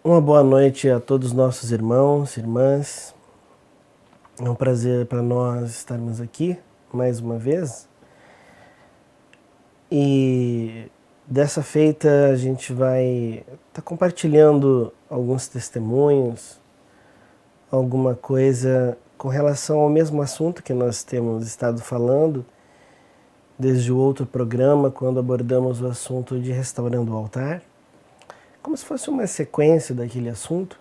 Uma boa noite a todos os nossos irmãos, irmãs. É um prazer para nós estarmos aqui mais uma vez. E dessa feita a gente vai estar compartilhando alguns testemunhos, alguma coisa com relação ao mesmo assunto que nós temos estado falando desde o outro programa, quando abordamos o assunto de restaurando o altar, como se fosse uma sequência daquele assunto.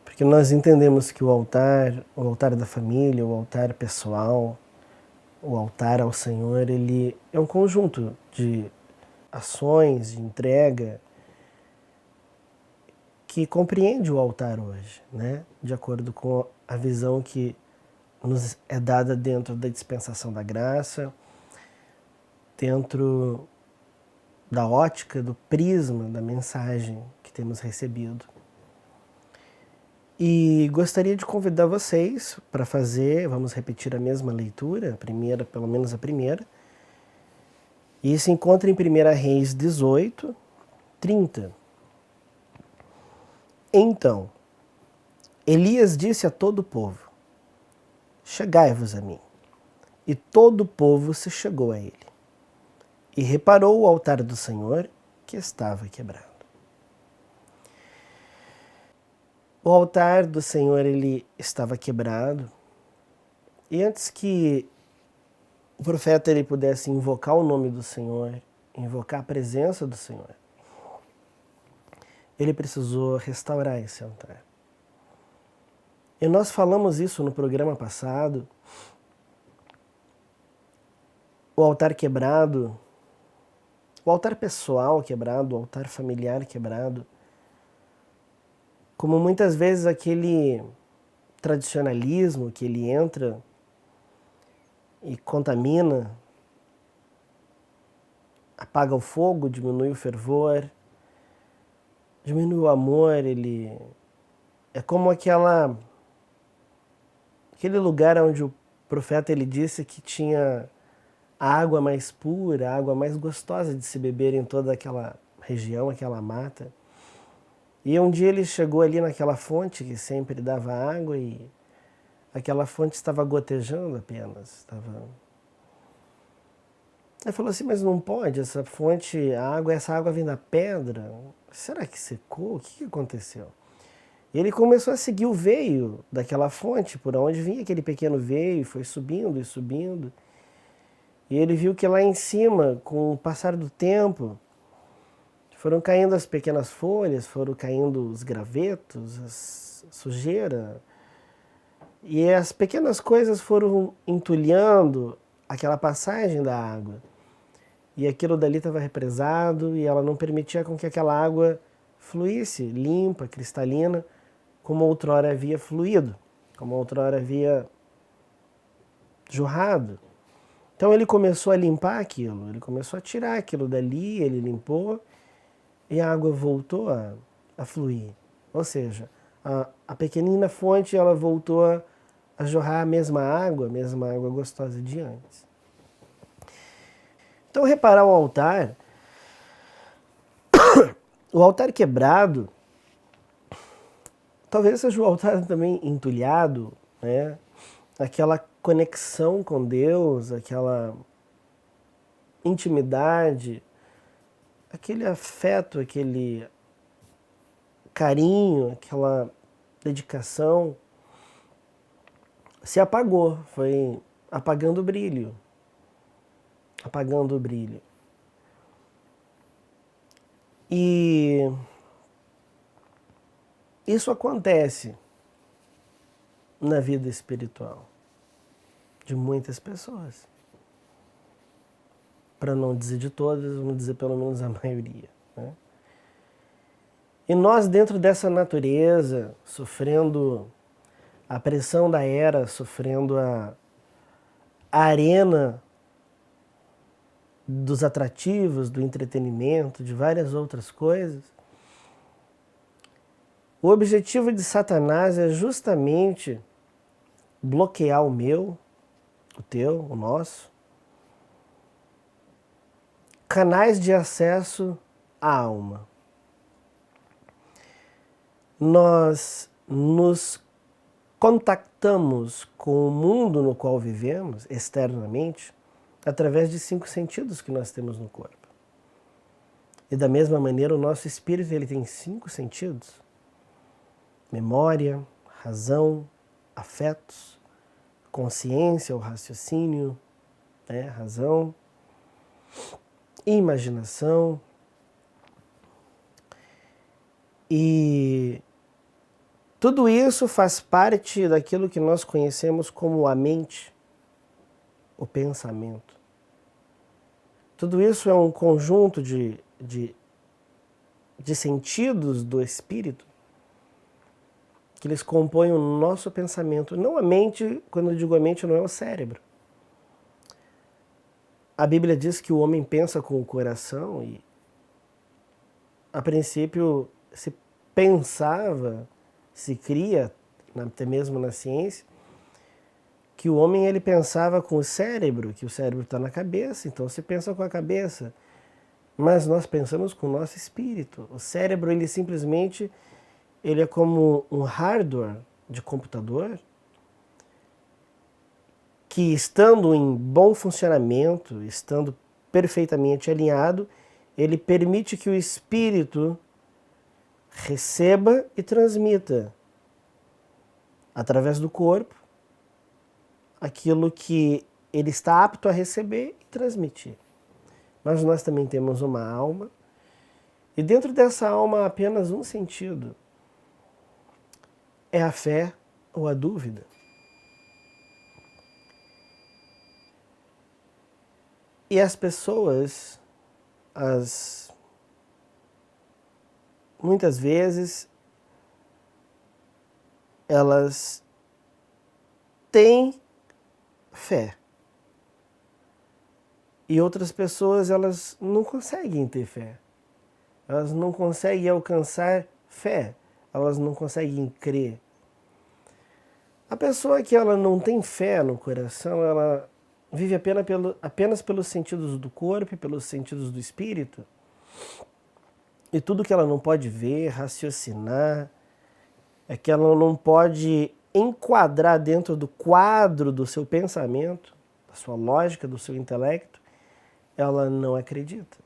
Porque nós entendemos que o altar da família, o altar pessoal, o altar ao Senhor, ele é um conjunto de ações, de entrega, que compreende o altar hoje, né? De acordo com a visão que nos é dada dentro da dispensação da graça, dentro da ótica, do prisma, da mensagem que temos recebido. E gostaria de convidar vocês para fazer, vamos repetir a mesma leitura, a primeira, pelo menos a primeira. E se encontra em 1 Reis 18, 30. Então, Elias disse a todo o povo: chegai-vos a mim. E todo o povo se chegou a ele. E reparou o altar do Senhor, que estava quebrado. O altar do Senhor, ele estava quebrado. E antes que o profeta ele pudesse invocar o nome do Senhor, invocar a presença do Senhor, ele precisou restaurar esse altar. E nós falamos isso no programa passado. O altar quebrado, o altar pessoal quebrado, o altar familiar quebrado, como muitas vezes aquele tradicionalismo que ele entra e contamina, apaga o fogo, diminui o fervor, diminui o amor, ele é como aquele lugar onde o profeta ele disse que tinha a água mais pura, a água mais gostosa de se beber em toda aquela região, aquela mata. E um dia ele chegou ali naquela fonte que sempre dava água e aquela fonte estava gotejando apenas. Ele falou assim, mas não pode, essa fonte, essa água vem da pedra, será que secou? O que aconteceu? E ele começou a seguir o veio daquela fonte, por onde vinha aquele pequeno veio, foi subindo e subindo. E ele viu que lá em cima, com o passar do tempo, foram caindo as pequenas folhas, foram caindo os gravetos, a sujeira. E as pequenas coisas foram entulhando aquela passagem da água. E aquilo dali estava represado e ela não permitia com que aquela água fluísse limpa, cristalina, como outrora havia fluído, como outrora havia jorrado. Então ele começou a limpar aquilo, ele começou a tirar aquilo dali, ele limpou e a água voltou a fluir. Ou seja, a pequenina fonte ela voltou a jorrar a mesma água gostosa de antes. Então reparar o altar quebrado, talvez seja o altar também entulhado, né? Aquela conexão com Deus, aquela intimidade, aquele afeto, aquele carinho, aquela dedicação, se apagou, foi apagando o brilho. Apagando o brilho. E isso acontece na vida espiritual de muitas pessoas. Para não dizer de todas, vamos dizer pelo menos a maioria, né? E nós, dentro dessa natureza, sofrendo a pressão da era, sofrendo a arena dos atrativos, do entretenimento, de várias outras coisas, o objetivo de Satanás é justamente bloquear o meu, o teu, o nosso, canais de acesso à alma. nós nos contactamos com o mundo no qual vivemos, externamente, através de 5 sentidos que nós temos no corpo. E da mesma maneira, o nosso espírito ele tem 5 sentidos: memória, razão, afetos, consciência, o raciocínio, razão, imaginação. E tudo isso faz parte daquilo que nós conhecemos como a mente, o pensamento. Tudo isso é um conjunto de sentidos do espírito que eles compõem o nosso pensamento. Não a mente, quando eu digo a mente, não é o cérebro. A Bíblia diz que o homem pensa com o coração e, a princípio, se pensava, se cria, até mesmo na ciência, que o homem ele pensava com o cérebro, que o cérebro está na cabeça, então se pensa com a cabeça. Mas nós pensamos com o nosso espírito. O cérebro ele simplesmente ele é como um hardware de computador que, estando em bom funcionamento, estando perfeitamente alinhado, ele permite que o espírito receba e transmita através do corpo aquilo que ele está apto a receber e transmitir. Mas nós também temos uma alma, e dentro dessa alma há apenas um sentido: é a fé ou a dúvida. E as pessoas, muitas vezes, elas têm fé. E outras pessoas, elas não conseguem ter fé. Elas não conseguem alcançar fé. Elas não conseguem crer. A pessoa que ela não tem fé no coração, ela vive apenas pelos sentidos do corpo e pelos sentidos do espírito. E tudo que ela não pode ver, raciocinar, é que ela não pode enquadrar dentro do quadro do seu pensamento, da sua lógica, do seu intelecto, ela não acredita.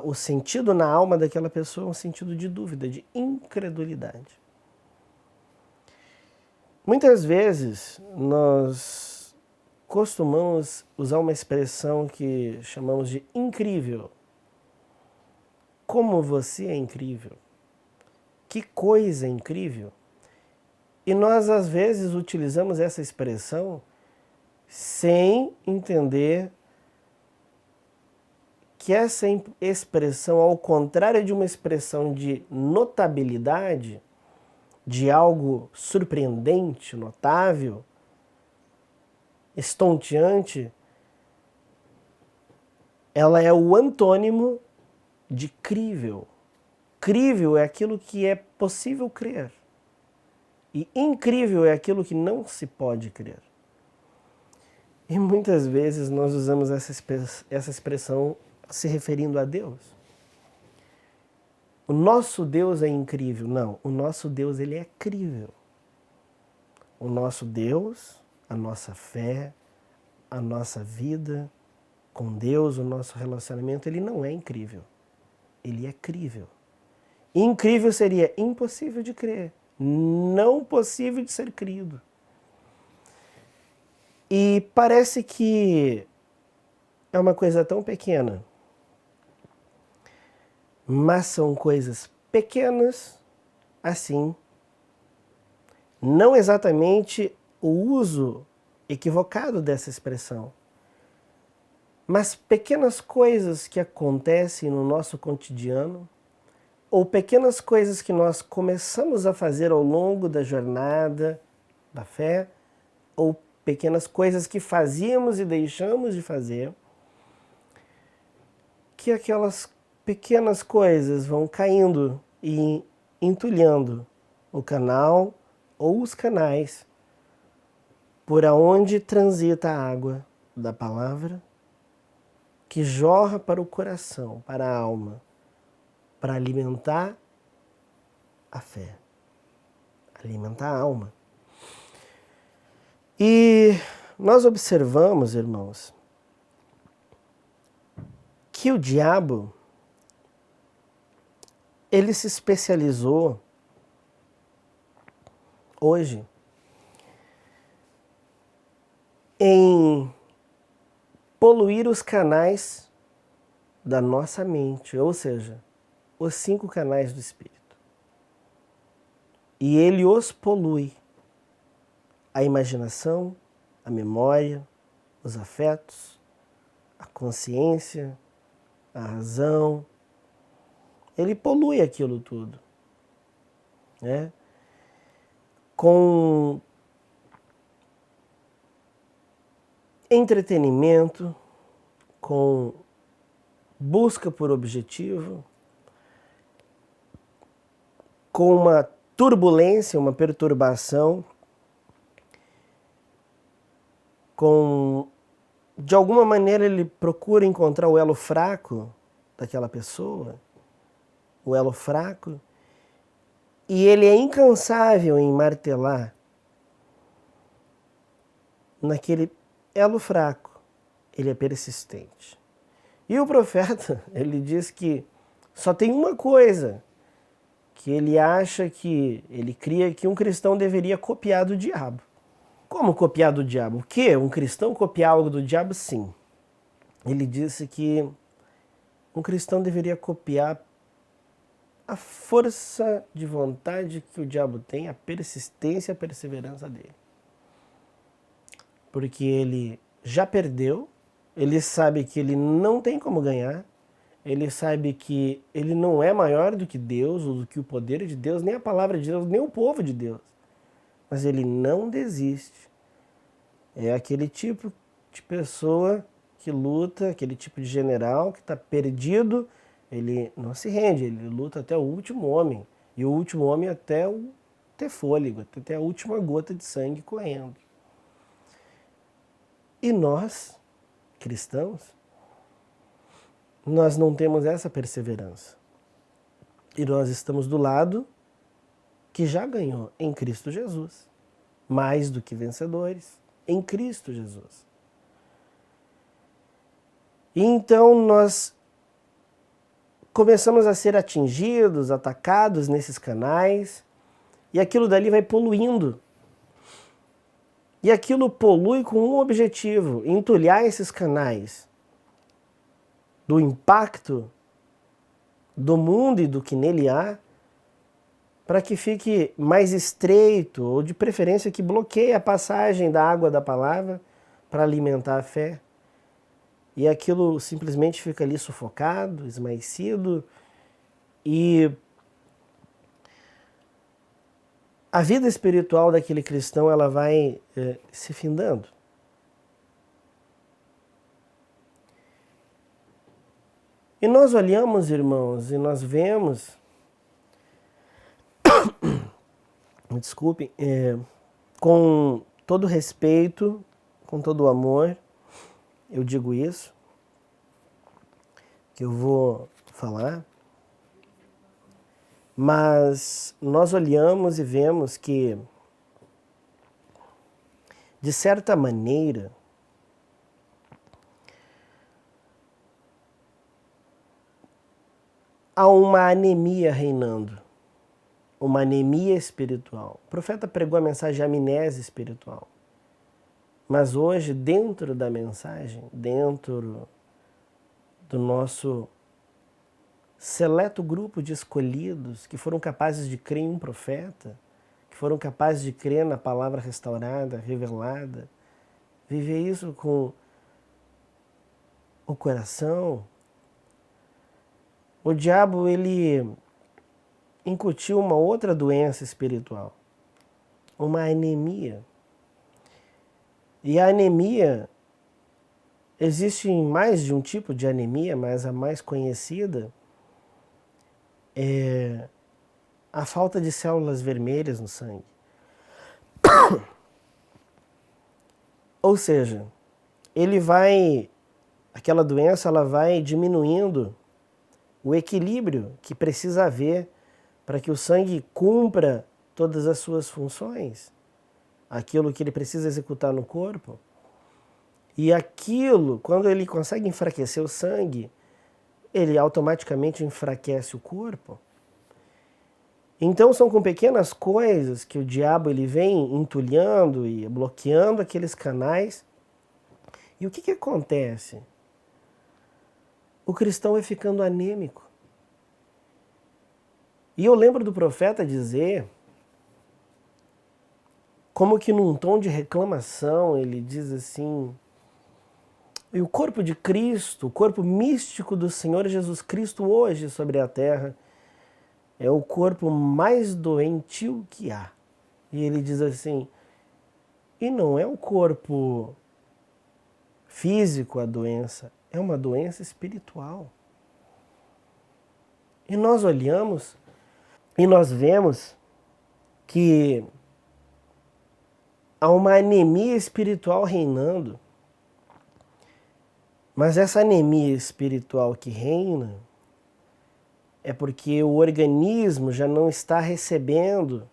O sentido na alma daquela pessoa é um sentido de dúvida, de incredulidade. Muitas vezes nós costumamos usar uma expressão que chamamos de incrível. Como você é incrível. Que coisa incrível. E nós às vezes utilizamos essa expressão sem entender que essa expressão, ao contrário de uma expressão de notabilidade, de algo surpreendente, notável, estonteante, ela é o antônimo de crível. Crível é aquilo que é possível crer. E incrível é aquilo que não se pode crer. E muitas vezes nós usamos essa expressão se referindo a Deus. O nosso Deus é incrível. Não, o nosso Deus ele é crível. O nosso Deus, a nossa fé, a nossa vida com Deus, o nosso relacionamento, ele não é incrível. Ele é crível. Incrível seria impossível de crer, não possível de ser crido. E parece que é uma coisa tão pequena, mas são coisas pequenas assim. Não exatamente o uso equivocado dessa expressão, mas pequenas coisas que acontecem no nosso cotidiano, ou pequenas coisas que nós começamos a fazer ao longo da jornada da fé, ou pequenas coisas que fazíamos e deixamos de fazer, que aquelas pequenas coisas vão caindo e entulhando o canal ou os canais por aonde transita a água da palavra, que jorra para o coração, para a alma, para alimentar a fé, alimenta a alma. E nós observamos, irmãos, que o diabo, ele se especializou hoje em poluir os canais da nossa mente, ou seja, os 5 canais do espírito. E ele os polui. A imaginação, a memória, os afetos, a consciência, a razão. Ele polui aquilo tudo, né? Com entretenimento, com busca por objetivo, com uma turbulência, uma perturbação, de alguma maneira ele procura encontrar o elo fraco daquela pessoa, o elo fraco, e ele é incansável em martelar naquele elo fraco, ele é persistente. E o profeta, ele diz que só tem uma coisa que ele acha que, ele cria que um cristão deveria copiar do diabo. Como copiar do diabo? O quê? Um cristão copiar algo do diabo? Sim. Ele disse que um cristão deveria copiar a força de vontade que o diabo tem, a persistência e a perseverança dele. Porque ele já perdeu, ele sabe que ele não tem como ganhar, ele sabe que ele não é maior do que Deus, ou do que o poder de Deus, nem a palavra de Deus, nem o povo de Deus. Mas ele não desiste. É aquele tipo de pessoa que luta, aquele tipo de general que está perdido, ele não se rende, ele luta até o último homem. E o último homem até ter fôlego, até a última gota de sangue correndo. E nós, cristãos, nós não temos essa perseverança. E nós estamos do lado que já ganhou em Cristo Jesus. Mais do que vencedores em Cristo Jesus. E então nós começamos a ser atingidos, atacados nesses canais, e aquilo dali vai poluindo. E aquilo polui com um objetivo: entulhar esses canais do impacto do mundo e do que nele há, para que fique mais estreito, ou de preferência que bloqueie a passagem da água da palavra para alimentar a fé. E aquilo simplesmente fica ali sufocado, esmaecido, e a vida espiritual daquele cristão ela vai se findando. E nós olhamos, irmãos, e nós vemos, desculpem, com todo respeito, com todo amor, eu digo isso, que eu vou falar, mas nós olhamos e vemos que, de certa maneira, há uma anemia reinando, uma anemia espiritual. O profeta pregou a mensagem de amnésia espiritual. Mas hoje, dentro da mensagem, dentro do nosso seleto grupo de escolhidos que foram capazes de crer em um profeta, que foram capazes de crer na palavra restaurada, revelada, viver isso com o coração, o diabo ele incutiu uma outra doença espiritual, uma anemia. E a anemia, existe mais de um tipo de anemia, mas a mais conhecida é a falta de células vermelhas no sangue. Ou seja, aquela doença ela vai diminuindo o equilíbrio que precisa haver para que o sangue cumpra todas as suas funções, aquilo que ele precisa executar no corpo. E aquilo, quando ele consegue enfraquecer o sangue, ele automaticamente enfraquece o corpo. Então são com pequenas coisas que o diabo ele vem entulhando e bloqueando aqueles canais. E o que acontece? O cristão vai ficando anêmico. E eu lembro do profeta dizer, como que num tom de reclamação, ele diz assim: e o corpo de Cristo, o corpo místico do Senhor Jesus Cristo hoje sobre a terra, é o corpo mais doentio que há. E ele diz assim, e não é o corpo físico a doença, é uma doença espiritual. E nós olhamos e nós vemos que há uma anemia espiritual reinando. Mas essa anemia espiritual que reina é porque o organismo já não está recebendo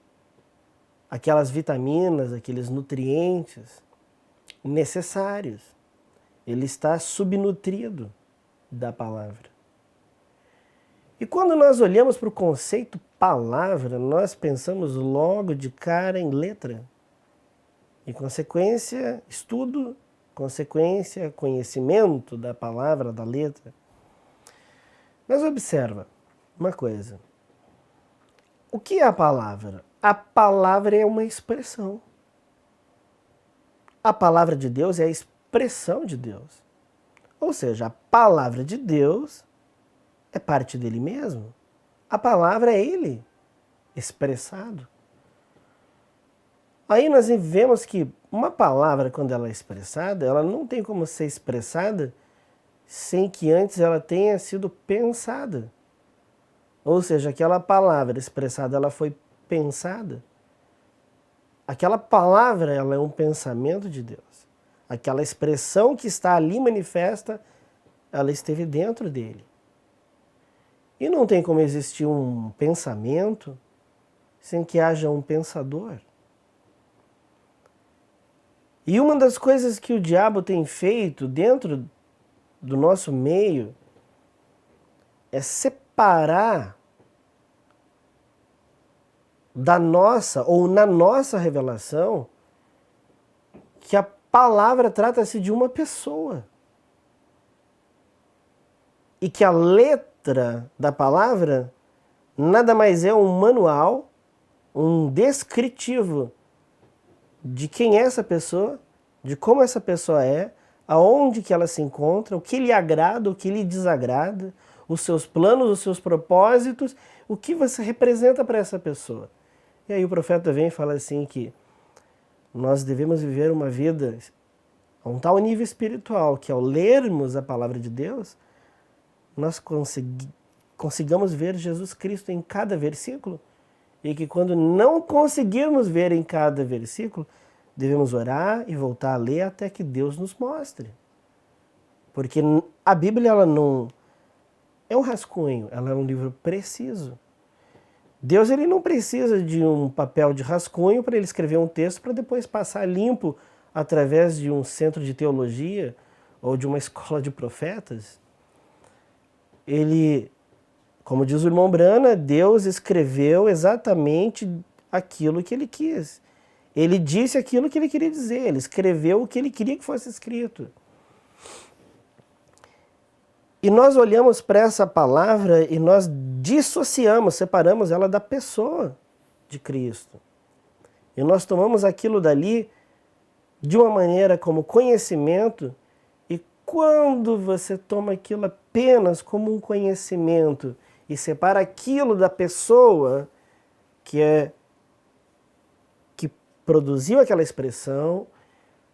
aquelas vitaminas, aqueles nutrientes necessários. Ele está subnutrido da palavra. E quando nós olhamos para o conceito palavra, nós pensamos logo de cara em letra. E consequência, estudo, consequência, conhecimento da palavra, da letra. Mas observa uma coisa. O que é a palavra? A palavra é uma expressão. A palavra de Deus é a expressão de Deus. Ou seja, a palavra de Deus é parte dele mesmo. A palavra é ele expressado. Aí nós vemos que uma palavra, quando ela é expressada, ela não tem como ser expressada sem que antes ela tenha sido pensada. Ou seja, aquela palavra expressada, ela foi pensada. Aquela palavra, ela é um pensamento de Deus. Aquela expressão que está ali manifesta, ela esteve dentro dele. E não tem como existir um pensamento sem que haja um pensador. E uma das coisas que o diabo tem feito dentro do nosso meio é separar da nossa, ou na nossa revelação, que a palavra trata-se de uma pessoa. E que a letra da palavra nada mais é um manual, um descritivo de quem é essa pessoa, de como essa pessoa é, aonde que ela se encontra, o que lhe agrada, o que lhe desagrada, os seus planos, os seus propósitos, o que você representa para essa pessoa. E aí o profeta vem e fala assim que nós devemos viver uma vida a um tal nível espiritual que ao lermos a palavra de Deus, nós consigamos ver Jesus Cristo em cada versículo e que quando não conseguirmos ver em cada versículo, devemos orar e voltar a ler até que Deus nos mostre. Porque a Bíblia ela não é um rascunho, ela é um livro preciso. Deus ele não precisa de um papel de rascunho para ele escrever um texto para depois passar limpo através de um centro de teologia ou de uma escola de profetas. Ele, como diz o irmão Brana, Deus escreveu exatamente aquilo que ele quis. Ele disse aquilo que ele queria dizer, ele escreveu o que ele queria que fosse escrito. E nós olhamos para essa palavra e nós dissociamos, separamos ela da pessoa de Cristo. E nós tomamos aquilo dali de uma maneira como conhecimento, e quando você toma aquilo apenas como um conhecimento e separa aquilo da pessoa que produziu aquela expressão,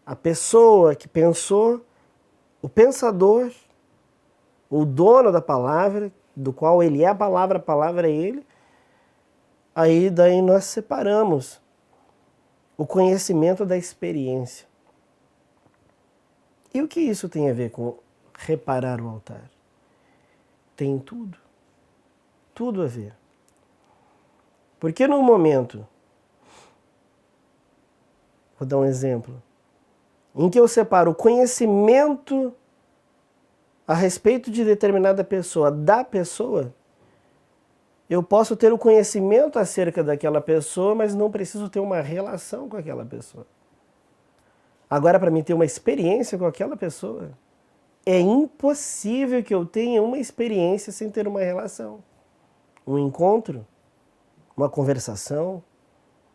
a pessoa que pensou, o pensador, o dono da palavra, do qual ele é a palavra é ele, aí daí nós separamos o conhecimento da experiência. E o que isso tem a ver com reparar o altar? Tem tudo. Tudo a ver. Porque no momento, vou dar um exemplo, em que eu separo o conhecimento a respeito de determinada pessoa da pessoa, eu posso ter o conhecimento acerca daquela pessoa, mas não preciso ter uma relação com aquela pessoa. Agora, para mim ter uma experiência com aquela pessoa, é impossível que eu tenha uma experiência sem ter uma relação. Um encontro, uma conversação,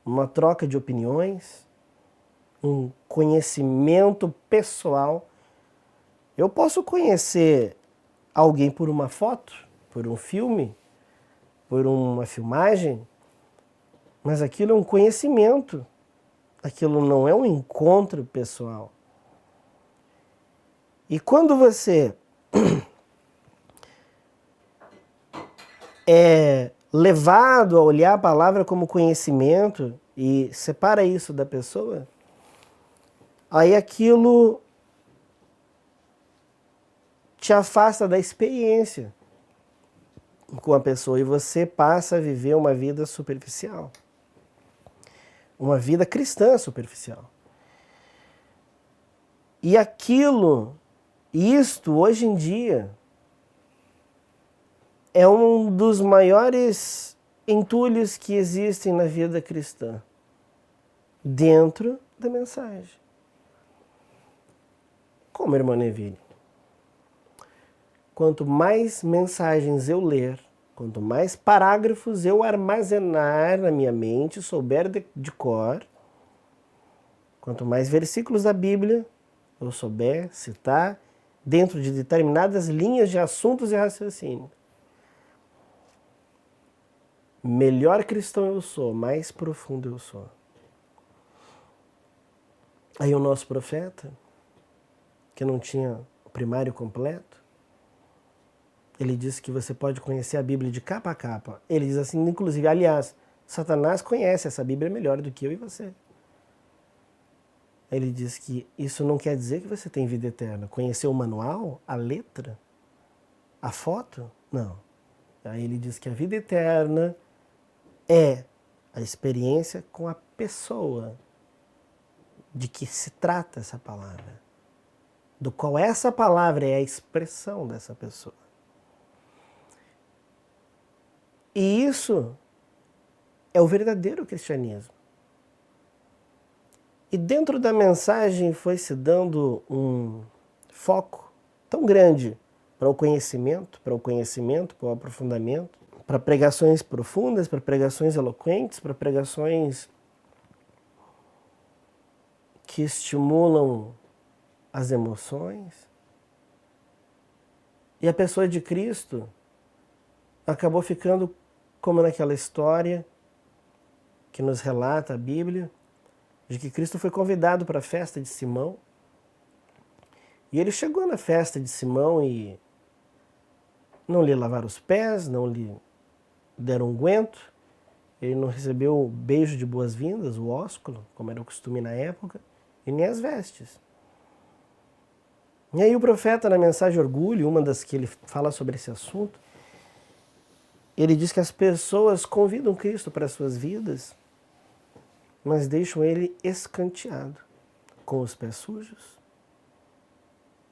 uma troca de opiniões, um conhecimento pessoal. Eu posso conhecer alguém por uma foto, por um filme, por uma filmagem, mas aquilo é um conhecimento. Aquilo não é um encontro pessoal. E quando você é levado a olhar a palavra como conhecimento e separa isso da pessoa, aí aquilo te afasta da experiência com a pessoa e você passa a viver uma vida superficial. Uma vida cristã superficial. E isto hoje em dia, é um dos maiores entulhos que existem na vida cristã, dentro da mensagem. Como, irmã Neville? Quanto mais mensagens eu ler, quanto mais parágrafos eu armazenar na minha mente, souber de cor, quanto mais versículos da Bíblia eu souber citar dentro de determinadas linhas de assuntos e raciocínio, melhor cristão eu sou, mais profundo eu sou. Aí o nosso profeta, que não tinha o primário completo, ele disse que você pode conhecer a Bíblia de capa a capa. Ele diz assim, inclusive, aliás, Satanás conhece essa Bíblia melhor do que eu e você. Ele diz que isso não quer dizer que você tem vida eterna. Conhecer o manual, a letra, a foto? Não. Aí ele diz que a vida eterna é a experiência com a pessoa de que se trata essa palavra, do qual essa palavra é a expressão dessa pessoa. E isso é o verdadeiro cristianismo. E dentro da mensagem foi se dando um foco tão grande para o conhecimento, para o aprofundamento, para pregações profundas, para pregações eloquentes, para pregações que estimulam as emoções. E a pessoa de Cristo acabou ficando como naquela história que nos relata a Bíblia, de que Cristo foi convidado para a festa de Simão. E ele chegou na festa de Simão e não lhe lavaram os pés, não lhe deram unguento, ele não recebeu o beijo de boas-vindas, o ósculo, como era o costume na época, e nem as vestes. E aí o profeta, na mensagem Orgulho, uma das que ele fala sobre esse assunto, ele diz que as pessoas convidam Cristo para as suas vidas, mas deixam ele escanteado, com os pés sujos,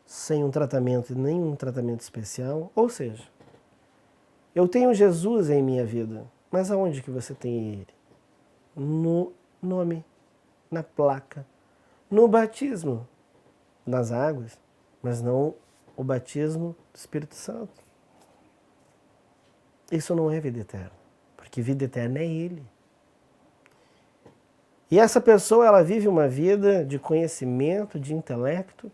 sem um tratamento, nenhum tratamento especial. Ou seja, eu tenho Jesus em minha vida, mas aonde que você tem ele? No nome, na placa, no batismo, nas águas, mas não o batismo do Espírito Santo. Isso não é vida eterna, porque vida eterna é Ele. E essa pessoa, ela vive uma vida de conhecimento, de intelecto,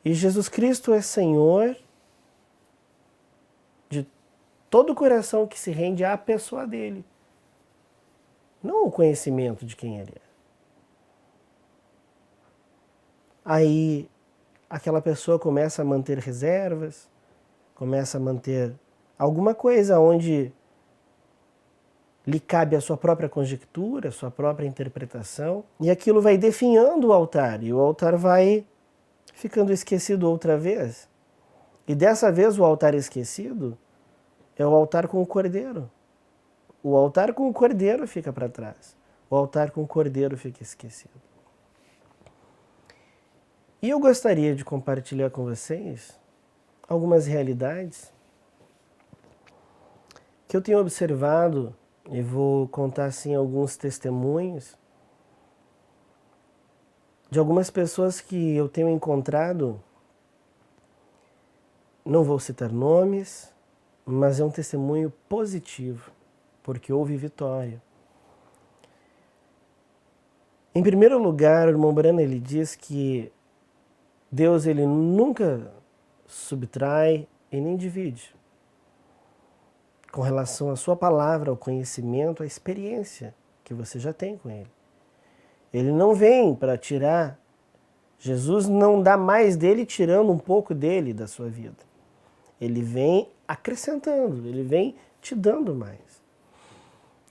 e Jesus Cristo é Senhor de todo o coração que se rende à pessoa dele, não o conhecimento de quem Ele é. Aí aquela pessoa começa a manter reservas, começa a manter alguma coisa onde lhe cabe a sua própria conjectura, a sua própria interpretação, e aquilo vai definhando o altar, e o altar vai ficando esquecido outra vez. E dessa vez o altar esquecido é o altar com o cordeiro. o altar com o cordeiro fica para trás. O altar com o cordeiro fica esquecido. E eu gostaria de compartilhar com vocês algumas realidades que eu tenho observado e vou contar assim alguns testemunhos de algumas pessoas que eu tenho encontrado. Não vou citar nomes, mas é um testemunho positivo, porque houve vitória. Em primeiro lugar, o irmão Brana, ele diz que Deus ele nunca subtrai e nem divide com relação à sua palavra, ao conhecimento, à experiência que você já tem com ele. Ele não vem para tirar. Jesus não dá mais dele tirando um pouco dele da sua vida. Ele vem acrescentando, ele vem te dando mais.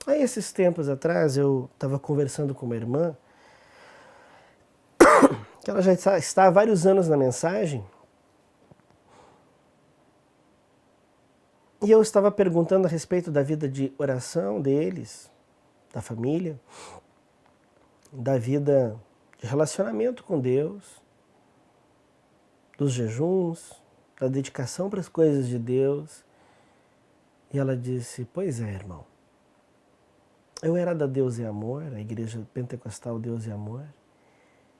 Aí esses tempos atrás eu estava conversando com uma irmã que ela já está há vários anos na mensagem e eu estava perguntando a respeito da vida de oração deles, da família, da vida de relacionamento com Deus, dos jejuns, da dedicação para as coisas de Deus. E ela disse, pois é, irmão, eu era da Deus e Amor, a igreja pentecostal Deus e Amor,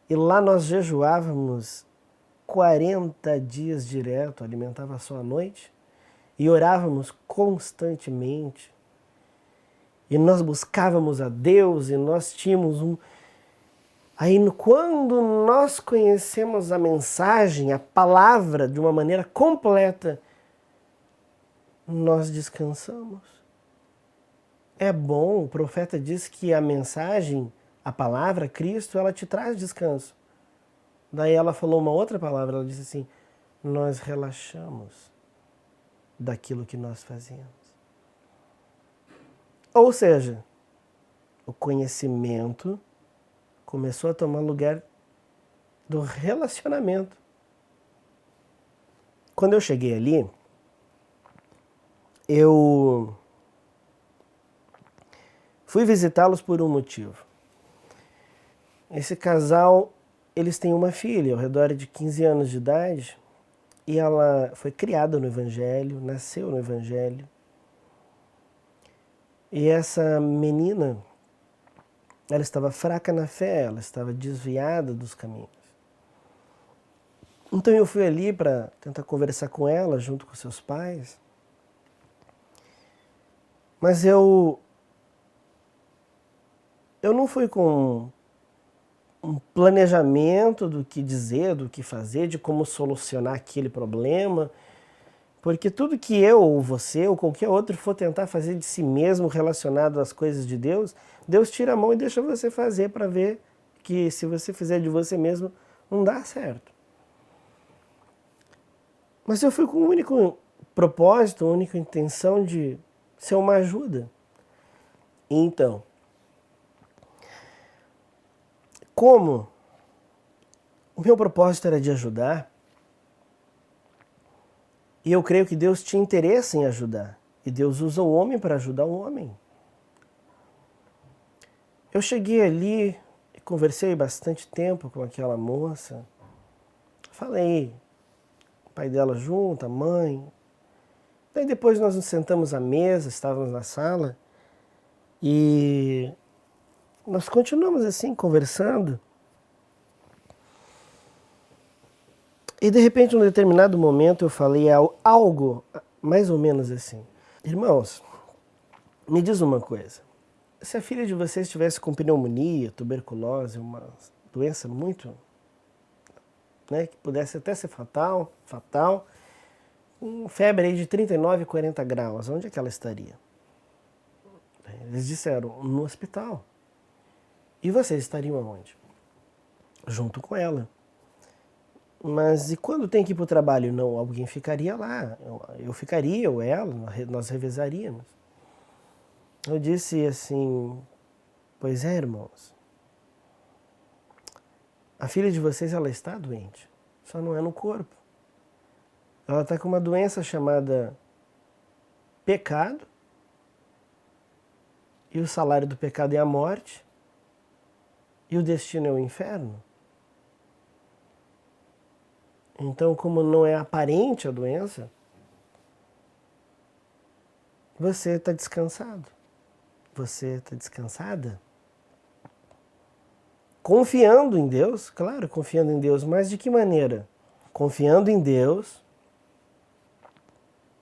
e lá nós jejuávamos 40 dias direto, alimentava só à noite, e orávamos constantemente, e nós buscávamos a Deus, e nós tínhamos um... Aí quando nós conhecemos a mensagem, a palavra de uma maneira completa, nós descansamos. É bom, o profeta diz que a mensagem, a palavra, Cristo, ela te traz descanso. Daí ela falou uma outra palavra, ela disse assim, nós relaxamos daquilo que nós fazemos. Ou seja, o conhecimento começou a tomar lugar do relacionamento. Quando eu cheguei ali, eu fui visitá-los por um motivo. Esse casal, eles têm uma filha ao redor de 15 anos de idade e ela foi criada no Evangelho, nasceu no Evangelho. E essa menina, ela estava fraca na fé, ela estava desviada dos caminhos. Então eu fui ali para tentar conversar com ela, junto com seus pais. Mas eu não fui com um planejamento do que dizer, do que fazer, de como solucionar aquele problema. Porque tudo que eu, ou você, ou qualquer outro for tentar fazer de si mesmo relacionado às coisas de Deus, Deus tira a mão e deixa você fazer para ver que se você fizer de você mesmo, não dá certo. Mas eu fui com o único propósito, a única intenção de ser uma ajuda. Então, como o meu propósito era de ajudar, e eu creio que Deus tinha interesse em ajudar. E Deus usa o homem para ajudar o homem. Eu cheguei ali e conversei bastante tempo com aquela moça. Falei, o pai dela junto, a mãe. Daí depois nós nos sentamos à mesa, estávamos na sala. E nós continuamos assim, conversando. E de repente, em um determinado momento, eu falei algo mais ou menos assim. Irmãos, me diz uma coisa. Se a filha de vocês estivesse com pneumonia, tuberculose, uma doença muito, que pudesse até ser fatal, com febre aí de 39, 40 graus, onde é que ela estaria? Eles disseram, no hospital. E vocês estariam aonde? Junto com ela. Mas e quando tem que ir para o trabalho? Não, alguém ficaria lá. Eu ficaria, ou ela, nós revezaríamos. Eu disse assim, pois é, irmãos, a filha de vocês, ela está doente, só não é no corpo. Ela está com uma doença chamada pecado e o salário do pecado é a morte, e o destino é o inferno. Então, como não é aparente a doença, você está descansado. Você está descansada? Confiando em Deus, claro, confiando em Deus, mas de que maneira? Confiando em Deus,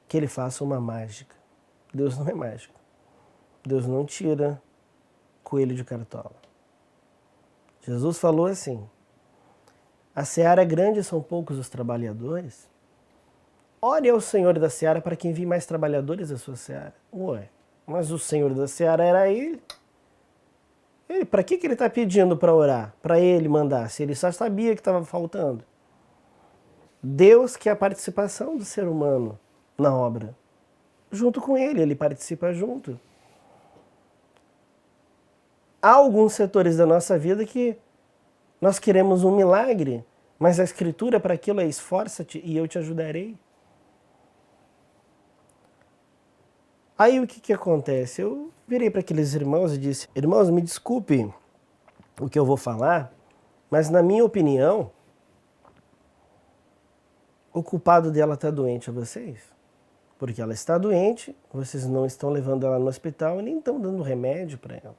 que Ele faça uma mágica. Deus não é mágico. Deus não tira coelho de cartola. Jesus falou assim: a seara é grande e são poucos os trabalhadores. Ore ao Senhor da seara para que envie mais trabalhadores à sua seara. Ué, mas o Senhor da seara era Ele. Para que ele está pedindo para orar? Para Ele mandar, se Ele só sabia que estava faltando. Deus quer a participação do ser humano na obra. Junto com Ele participa junto. Há alguns setores da nossa vida que nós queremos um milagre, mas a Escritura para aquilo é: esforça-te e eu te ajudarei. Aí o que acontece? Eu virei para aqueles irmãos e disse: irmãos, me desculpe o que eu vou falar, mas na minha opinião, o culpado dela está doente a vocês. Porque ela está doente, vocês não estão levando ela no hospital e nem estão dando remédio para ela.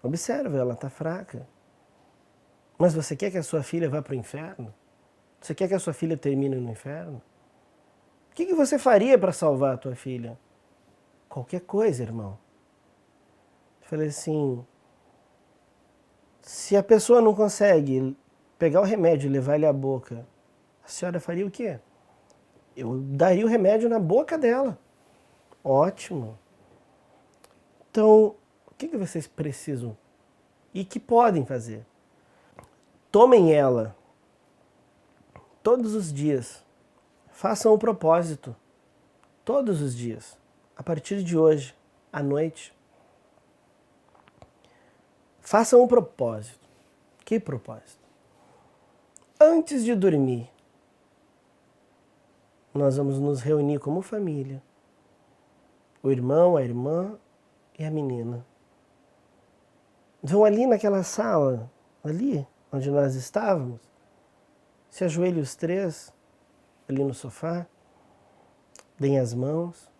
Observa, ela está fraca. Mas você quer que a sua filha vá para o inferno? Você quer que a sua filha termine no inferno? O que você faria para salvar a tua filha? Qualquer coisa, irmão. Eu falei assim: se a pessoa não consegue pegar o remédio e levar ele à boca, a senhora faria o quê? Eu daria o remédio na boca dela. Ótimo. Então, o que vocês precisam e que podem fazer? Tomem ela todos os dias. Façam um propósito todos os dias. A partir de hoje, à noite. Façam um propósito. Que propósito? Antes de dormir, nós vamos nos reunir como família. O irmão, a irmã e a menina. Vão ali naquela sala, ali onde nós estávamos, se ajoelhem os três, ali no sofá, deem as mãos,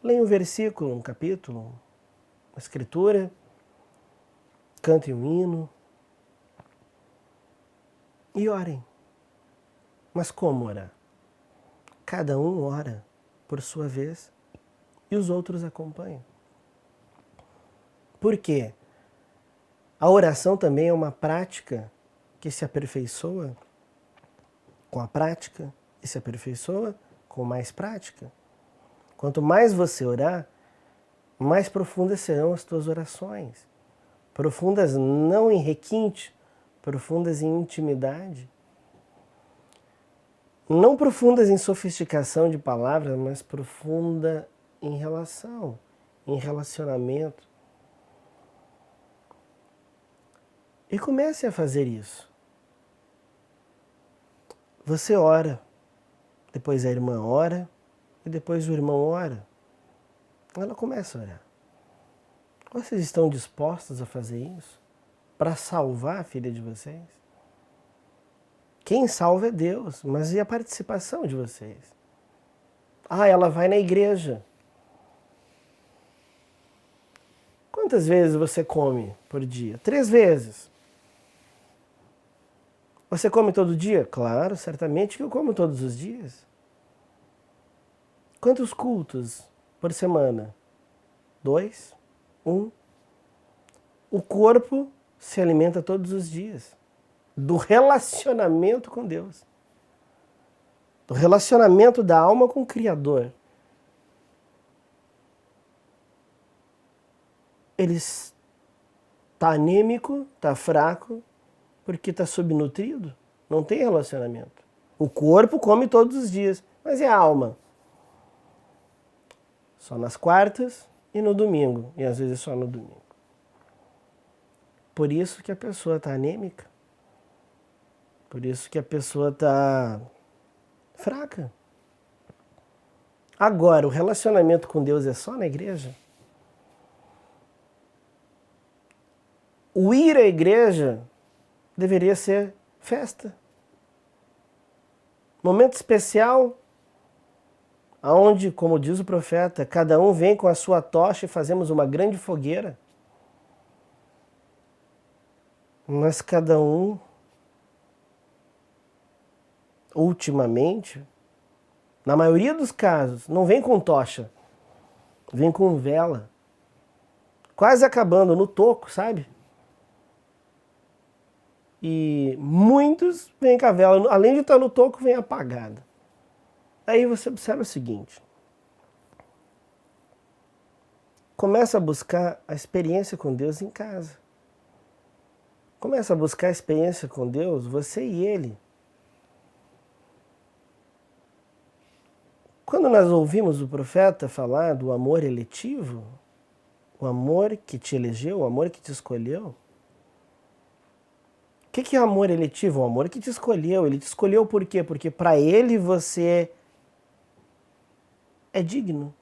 leiam um versículo, um capítulo, uma escritura, cantem um hino e orem. Mas como orar? Cada um ora por sua vez e os outros acompanham. Por quê? A oração também é uma prática que se aperfeiçoa com a prática e se aperfeiçoa com mais prática. Quanto mais você orar, mais profundas serão as tuas orações. Profundas não em requinte, profundas em intimidade. Não profundas em sofisticação de palavras, mas profunda em relação, em relacionamento. E comece a fazer isso. Você ora, depois a irmã ora, e depois o irmão ora. Ela começa a orar. Vocês estão dispostos a fazer isso? Para salvar a filha de vocês? Quem salva é Deus, mas e a participação de vocês? Ah, ela vai na igreja. Quantas vezes você come por dia? 3 vezes. Você come todo dia? Claro, certamente que eu como todos os dias. Quantos cultos por semana? 2? 1? O corpo se alimenta todos os dias do relacionamento com Deus, do relacionamento da alma com o Criador. Ele está anêmico, está fraco, porque está subnutrido, não tem relacionamento. O corpo come todos os dias, mas e a alma? Só nas quartas e no domingo, e às vezes só no domingo. Por isso que a pessoa está anêmica. Por isso que a pessoa está fraca. Agora, o relacionamento com Deus é só na igreja? o ir à igreja deveria ser festa. Momento especial, onde, como diz o profeta, cada um vem com a sua tocha e fazemos uma grande fogueira. Mas cada um, ultimamente, na maioria dos casos, não vem com tocha, vem com vela. Quase acabando no toco, sabe? E muitos vêm com a vela, além de estar no toco, vem apagada. Aí você observa o seguinte. Começa a buscar a experiência com Deus em casa. Começa a buscar a experiência com Deus, você e Ele. Quando nós ouvimos o profeta falar do amor eletivo, o amor que te elegeu, o amor que te escolheu, o que é amor eletivo? O amor que te escolheu. Ele te escolheu por quê? Porque para Ele você é digno.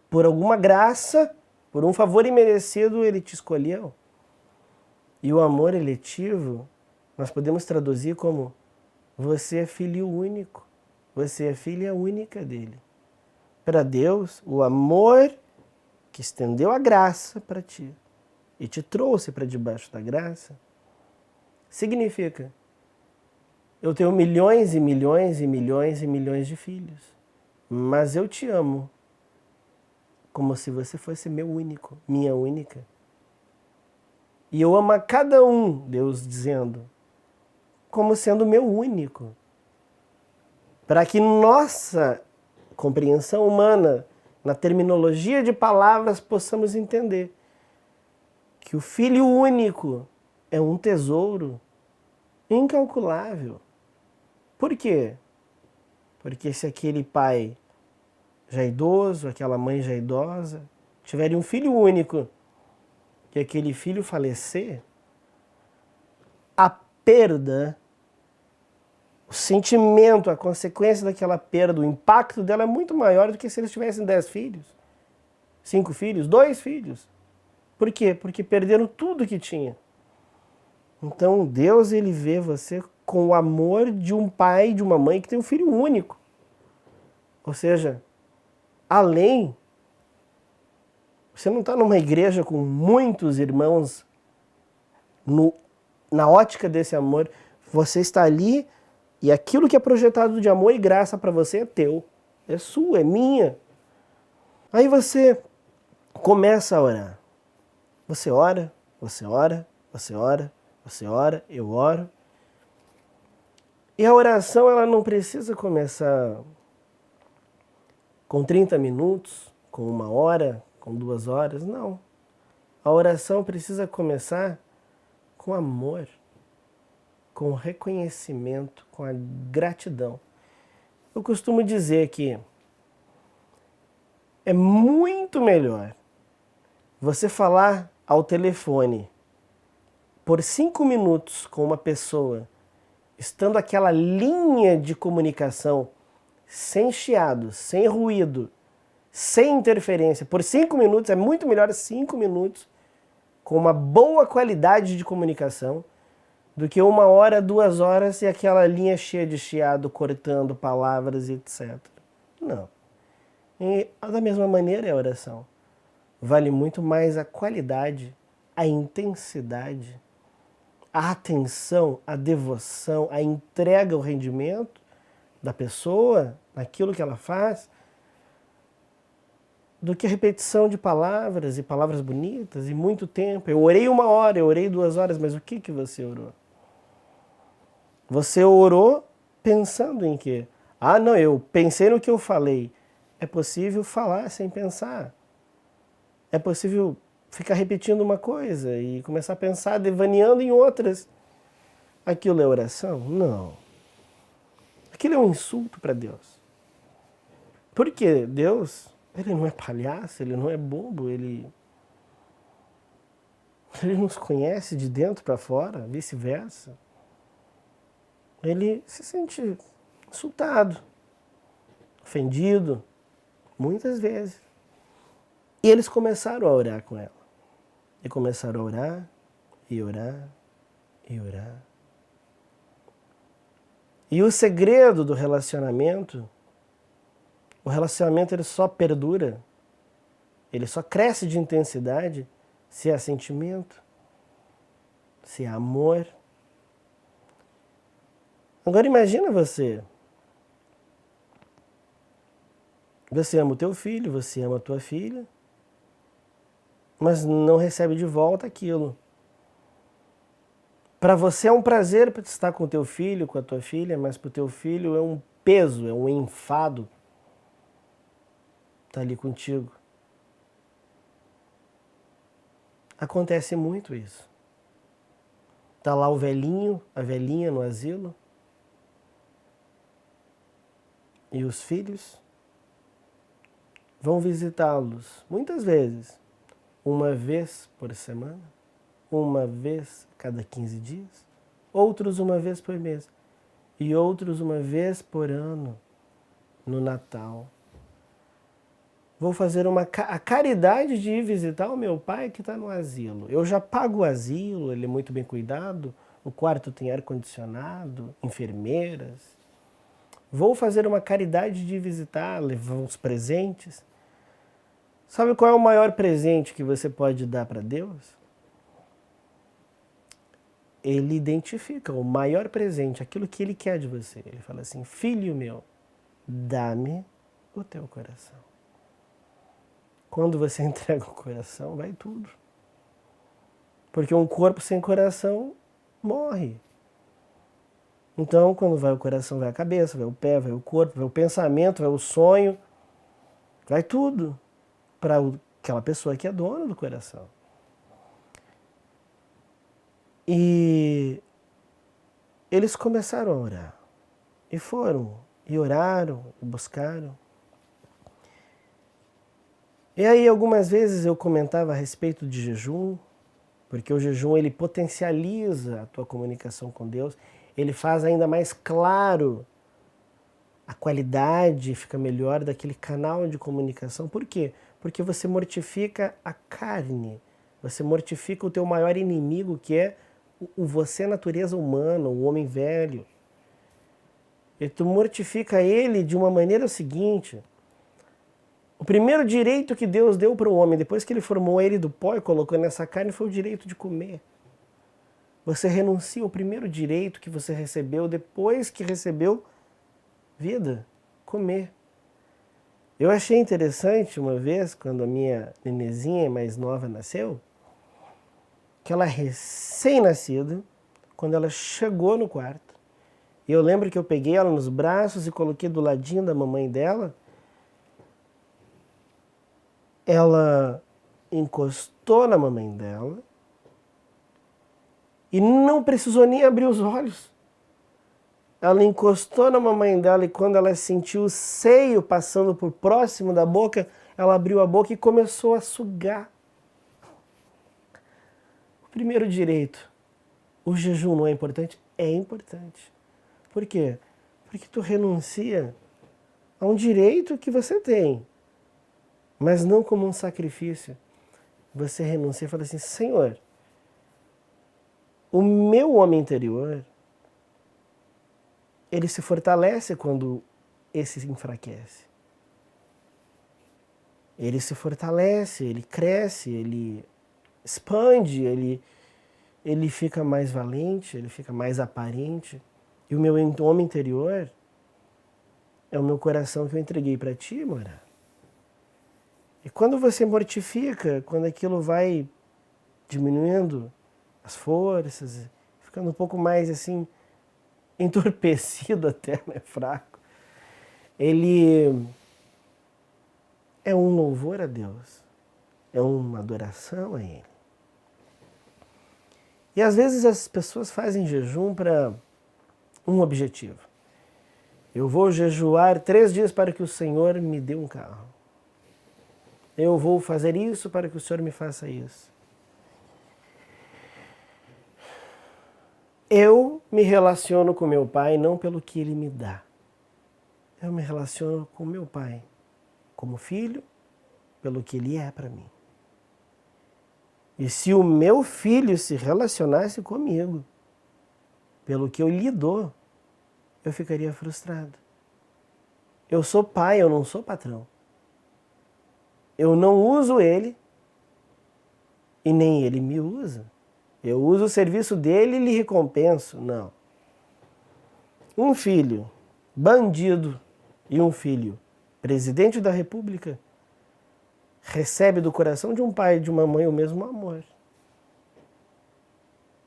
Por alguma graça, por um favor imerecido, Ele te escolheu. E o amor eletivo, nós podemos traduzir como você é filho único. Você é filha única dele. Para Deus, o amor que estendeu a graça para ti e te trouxe para debaixo da graça, significa: eu tenho milhões e milhões e milhões e milhões de filhos, mas eu te amo como se você fosse meu único, minha única. E eu amo a cada um, Deus dizendo, como sendo meu único. Para que nossa compreensão humana, na terminologia de palavras, possamos entender que o Filho único é um tesouro incalculável. Por quê? Porque se aquele pai já idoso, aquela mãe já idosa, tiverem um filho único e aquele filho falecer, a perda, o sentimento, a consequência daquela perda, o impacto dela é muito maior do que se eles tivessem 10 filhos, 5 filhos, 2 filhos. Por quê? Porque perderam tudo que tinha. Então Deus, ele vê você com o amor de um pai e de uma mãe que tem um filho único. Ou seja, além, você não está numa igreja com muitos irmãos na ótica desse amor, você está ali e aquilo que é projetado de amor e graça para você é teu, é sua, é minha. Aí você começa a orar. Você ora, você ora, você ora, você ora, eu oro. E a oração, ela não precisa começar com 30 minutos, com 1 hora, com 2 horas, não. A oração precisa começar com amor, com reconhecimento, com a gratidão. Eu costumo dizer que é muito melhor você falar ao telefone por 5 minutos com uma pessoa, estando aquela linha de comunicação sem chiado, sem ruído, sem interferência, por 5 minutos, é muito melhor 5 minutos com uma boa qualidade de comunicação do que 1 hora, 2 horas e aquela linha cheia de chiado, cortando palavras e etc. Não. E da mesma maneira é a oração. Vale muito mais a qualidade, a intensidade, a atenção, a devoção, a entrega, o rendimento da pessoa, naquilo que ela faz, do que a repetição de palavras e palavras bonitas e muito tempo. Eu orei 1 hora, eu orei 2 horas, mas o que você orou? Você orou pensando em quê? Ah, não, eu pensei no que eu falei. É possível falar sem pensar. É possível ficar repetindo uma coisa e começar a pensar, devaneando em outras. Aquilo é oração? Não. Aquilo é um insulto para Deus. Porque Deus, ele não é palhaço, ele não é bobo, ele nos conhece de dentro para fora, vice-versa. Ele se sente insultado, ofendido, muitas vezes. E eles começaram a orar com ela. E começaram a orar, e orar, e orar. E o segredo do relacionamento, o relacionamento ele só perdura, ele só cresce de intensidade se há sentimento, se há amor. Agora imagina você. Você ama o teu filho, você ama a tua filha, mas não recebe de volta aquilo. Para você é um prazer estar com o teu filho, com a tua filha, mas para o teu filho é um peso, é um enfado estar ali contigo. Acontece muito isso. Tá lá o velhinho, a velhinha no asilo, e os filhos vão visitá-los muitas vezes, uma vez por semana, uma vez a cada 15 dias, outros uma vez por mês e outros uma vez por ano no Natal. Vou fazer a caridade de ir visitar o meu pai que está no asilo. Eu já pago o asilo, ele é muito bem cuidado, o quarto tem ar-condicionado, enfermeiras. Vou fazer uma caridade de visitar, levar uns presentes. Sabe qual é o maior presente que você pode dar para Deus? Ele identifica o maior presente, aquilo que ele quer de você. Ele fala assim: filho meu, dá-me o teu coração. Quando você entrega o coração, vai tudo. Porque um corpo sem coração morre. Então, quando vai o coração, vai a cabeça, vai o pé, vai o corpo, vai o pensamento, vai o sonho, vai tudo para aquela pessoa que é dona do coração. E eles começaram a orar. E foram, e oraram, e buscaram. E aí algumas vezes eu comentava a respeito de jejum, porque o jejum ele potencializa a tua comunicação com Deus, ele faz ainda mais claro a qualidade, fica melhor daquele canal de comunicação. Por quê? Porque você mortifica a carne, você mortifica o teu maior inimigo, que é o você natureza humana, o homem velho. E tu mortifica ele de uma maneira seguinte. O primeiro direito que Deus deu para o homem, depois que ele formou ele do pó e colocou nessa carne, foi o direito de comer. Você renuncia ao primeiro direito que você recebeu depois que recebeu vida, comer. Eu achei interessante uma vez, quando a minha nenezinha mais nova nasceu, que ela recém-nascida, quando ela chegou no quarto, e eu lembro que eu peguei ela nos braços e coloquei do ladinho da mamãe dela, ela encostou na mamãe dela e não precisou nem abrir os olhos. Ela encostou na mamãe dela e quando ela sentiu o seio passando por próximo da boca, ela abriu a boca e começou a sugar. O primeiro direito. O jejum não é importante? É importante. Por quê? Porque tu renuncia a um direito que você tem, mas não como um sacrifício. Você renuncia e fala assim: Senhor, o meu homem interior, ele se fortalece quando esse se enfraquece. Ele se fortalece, ele cresce, ele expande, ele fica mais valente, ele fica mais aparente. E o meu homem interior é o meu coração que eu entreguei para ti, Mora. E quando você mortifica, quando aquilo vai diminuindo as forças, ficando um pouco mais assim, entorpecido até, né, fraco, ele é um louvor a Deus, é uma adoração a Ele. E às vezes as pessoas fazem jejum para um objetivo. Eu vou jejuar 3 dias para que o Senhor me dê um carro. Eu vou fazer isso para que o Senhor me faça isso. Eu me relaciono com meu pai não pelo que ele me dá. Eu me relaciono com meu pai como filho, pelo que ele é para mim. E se o meu filho se relacionasse comigo, pelo que eu lhe dou, eu ficaria frustrado. Eu sou pai, eu não sou patrão. Eu não uso ele e nem ele me usa. Eu uso o serviço dele e lhe recompenso. Não. Um filho bandido e um filho presidente da República recebe do coração de um pai e de uma mãe o mesmo amor.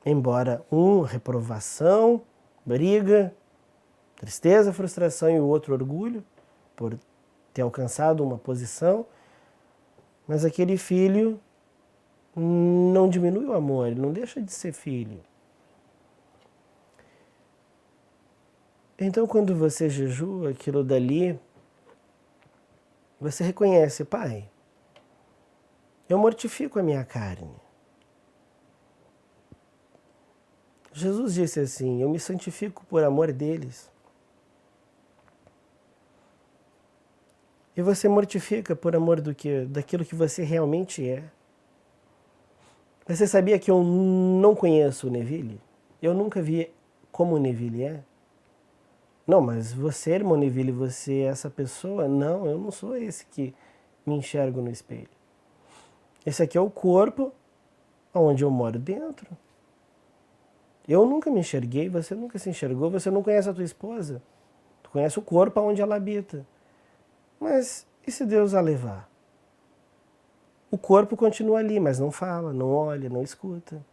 Embora reprovação, briga, tristeza, frustração e o outro orgulho por ter alcançado uma posição, mas aquele filho não diminui o amor, ele não deixa de ser filho. Então, quando você jejua aquilo dali, você reconhece, pai, eu mortifico a minha carne. Jesus disse assim, eu me santifico por amor deles. E você mortifica por amor do quê? Daquilo que você realmente é. Você sabia que eu não conheço o Neville? Eu nunca vi como o Neville é. Não, mas você, irmão Neville, você é essa pessoa? Não, eu não sou esse que me enxergo no espelho. Esse aqui é o corpo onde eu moro dentro. Eu nunca me enxerguei, você nunca se enxergou, você não conhece a tua esposa. Tu conhece o corpo onde ela habita. Mas e se Deus a levar? O corpo continua ali, mas não fala, não olha, não escuta.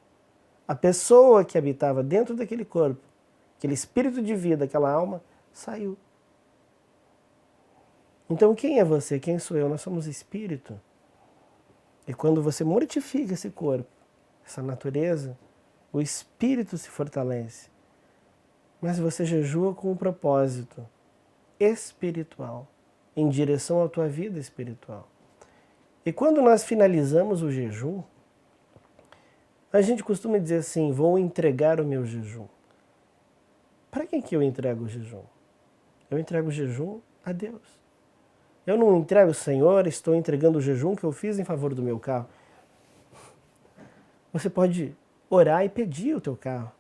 A pessoa que habitava dentro daquele corpo, aquele espírito de vida, aquela alma, saiu. Então quem é você? Quem sou eu? Nós somos espírito. E quando você mortifica esse corpo, essa natureza, o espírito se fortalece. Mas você jejua com um propósito espiritual, em direção à tua vida espiritual. E quando nós finalizamos o jejum, a gente costuma dizer assim, vou entregar o meu jejum. Para quem que eu entrego o jejum? Eu entrego o jejum a Deus. Eu não entrego, Senhor, estou entregando o jejum que eu fiz em favor do meu carro. Você pode orar e pedir o teu carro.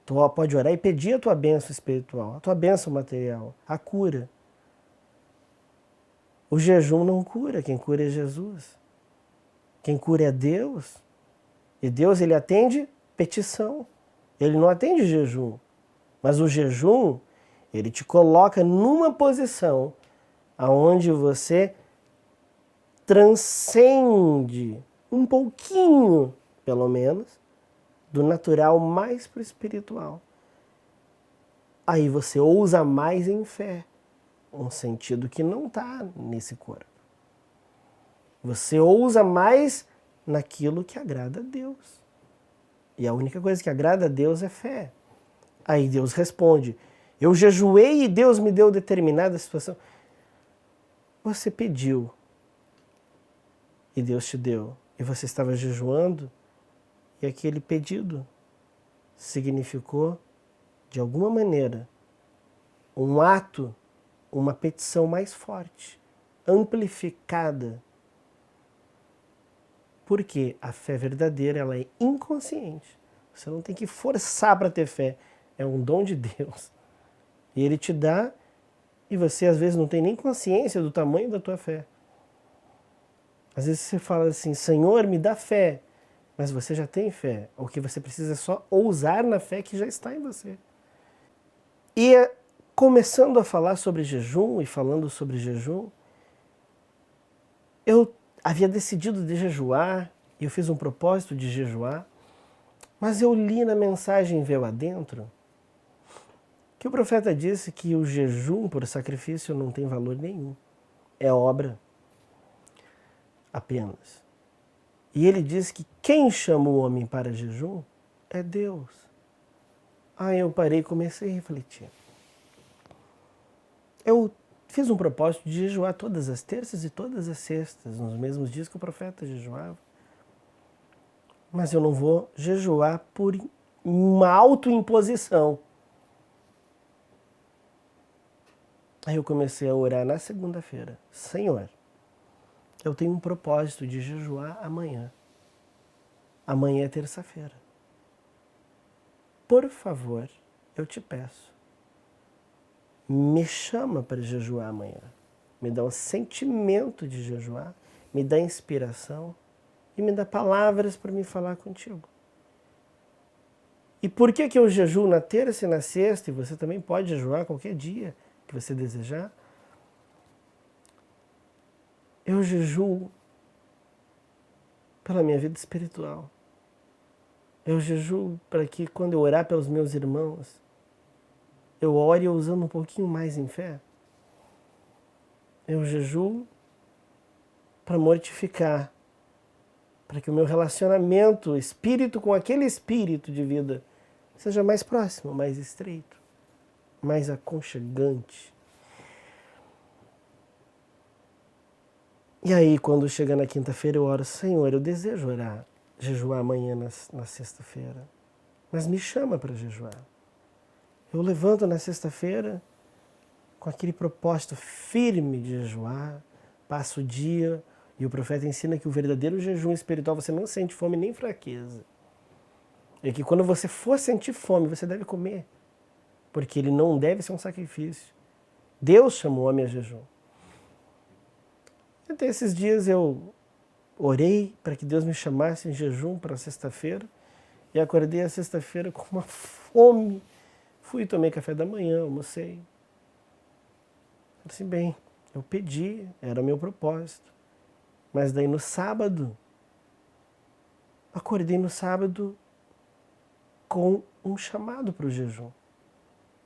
Tu pode orar e pedir a tua bênção espiritual, a tua bênção material, a cura. O jejum não cura, quem cura é Jesus. Quem cura é Deus. E Deus, ele atende petição. Ele não atende jejum. Mas o jejum, ele te coloca numa posição aonde você transcende um pouquinho, pelo menos, do natural mais para o espiritual. Aí você ousa mais em fé, um sentido que não está nesse corpo. Você ousa mais naquilo que agrada a Deus. E a única coisa que agrada a Deus é fé. Aí Deus responde, eu jejuei e Deus me deu determinada situação. Você pediu e Deus te deu. E você estava jejuando e aquele pedido significou, de alguma maneira, um ato, uma petição mais forte, amplificada. Porque a fé verdadeira, ela é inconsciente. Você não tem que forçar para ter fé. É um dom de Deus. E Ele te dá e você às vezes não tem nem consciência do tamanho da tua fé. Às vezes você fala assim, Senhor, me dá fé. Mas você já tem fé. O que você precisa é só ousar na fé que já está em você. E começando a falar sobre jejum e falando sobre jejum, eu havia decidido de jejuar, e eu fiz um propósito de jejuar, mas eu li na mensagem Véu Adentro que o profeta disse que o jejum por sacrifício não tem valor nenhum. É obra apenas. E ele diz que quem chama o homem para jejum é Deus. Aí eu parei e comecei a refletir. Eu fiz um propósito de jejuar todas as terças e todas as sextas, nos mesmos dias que o profeta jejuava. Mas eu não vou jejuar por uma autoimposição. Aí eu comecei a orar na segunda-feira. Senhor, eu tenho um propósito de jejuar amanhã. Amanhã é terça-feira. Por favor, eu te peço, me chama para jejuar amanhã. Me dá um sentimento de jejuar, me dá inspiração e me dá palavras para me falar contigo. E por que eu jejuo na terça e na sexta, e você também pode jejuar qualquer dia que você desejar? Eu jejuo pela minha vida espiritual. Eu jejuo para que quando eu orar pelos meus irmãos, eu ore usando um pouquinho mais em fé. Eu jejuo para mortificar, para que o meu relacionamento espírito com aquele espírito de vida seja mais próximo, mais estreito, mais aconchegante. E aí, quando chega na quinta-feira, eu oro, Senhor, eu desejo orar, jejuar amanhã na sexta-feira, mas me chama para jejuar. Eu levanto na sexta-feira com aquele propósito firme de jejuar, passo o dia, e o profeta ensina que o verdadeiro jejum espiritual você não sente fome nem fraqueza. E que quando você for sentir fome, você deve comer, porque ele não deve ser um sacrifício. Deus chamou o homem a jejum. Até esses dias eu orei para que Deus me chamasse em jejum para sexta-feira e acordei a sexta-feira com uma fome. Fui, tomei café da manhã, almocei. Falei assim, bem, eu pedi, era o meu propósito. Mas daí no sábado, acordei no sábado com um chamado para o jejum.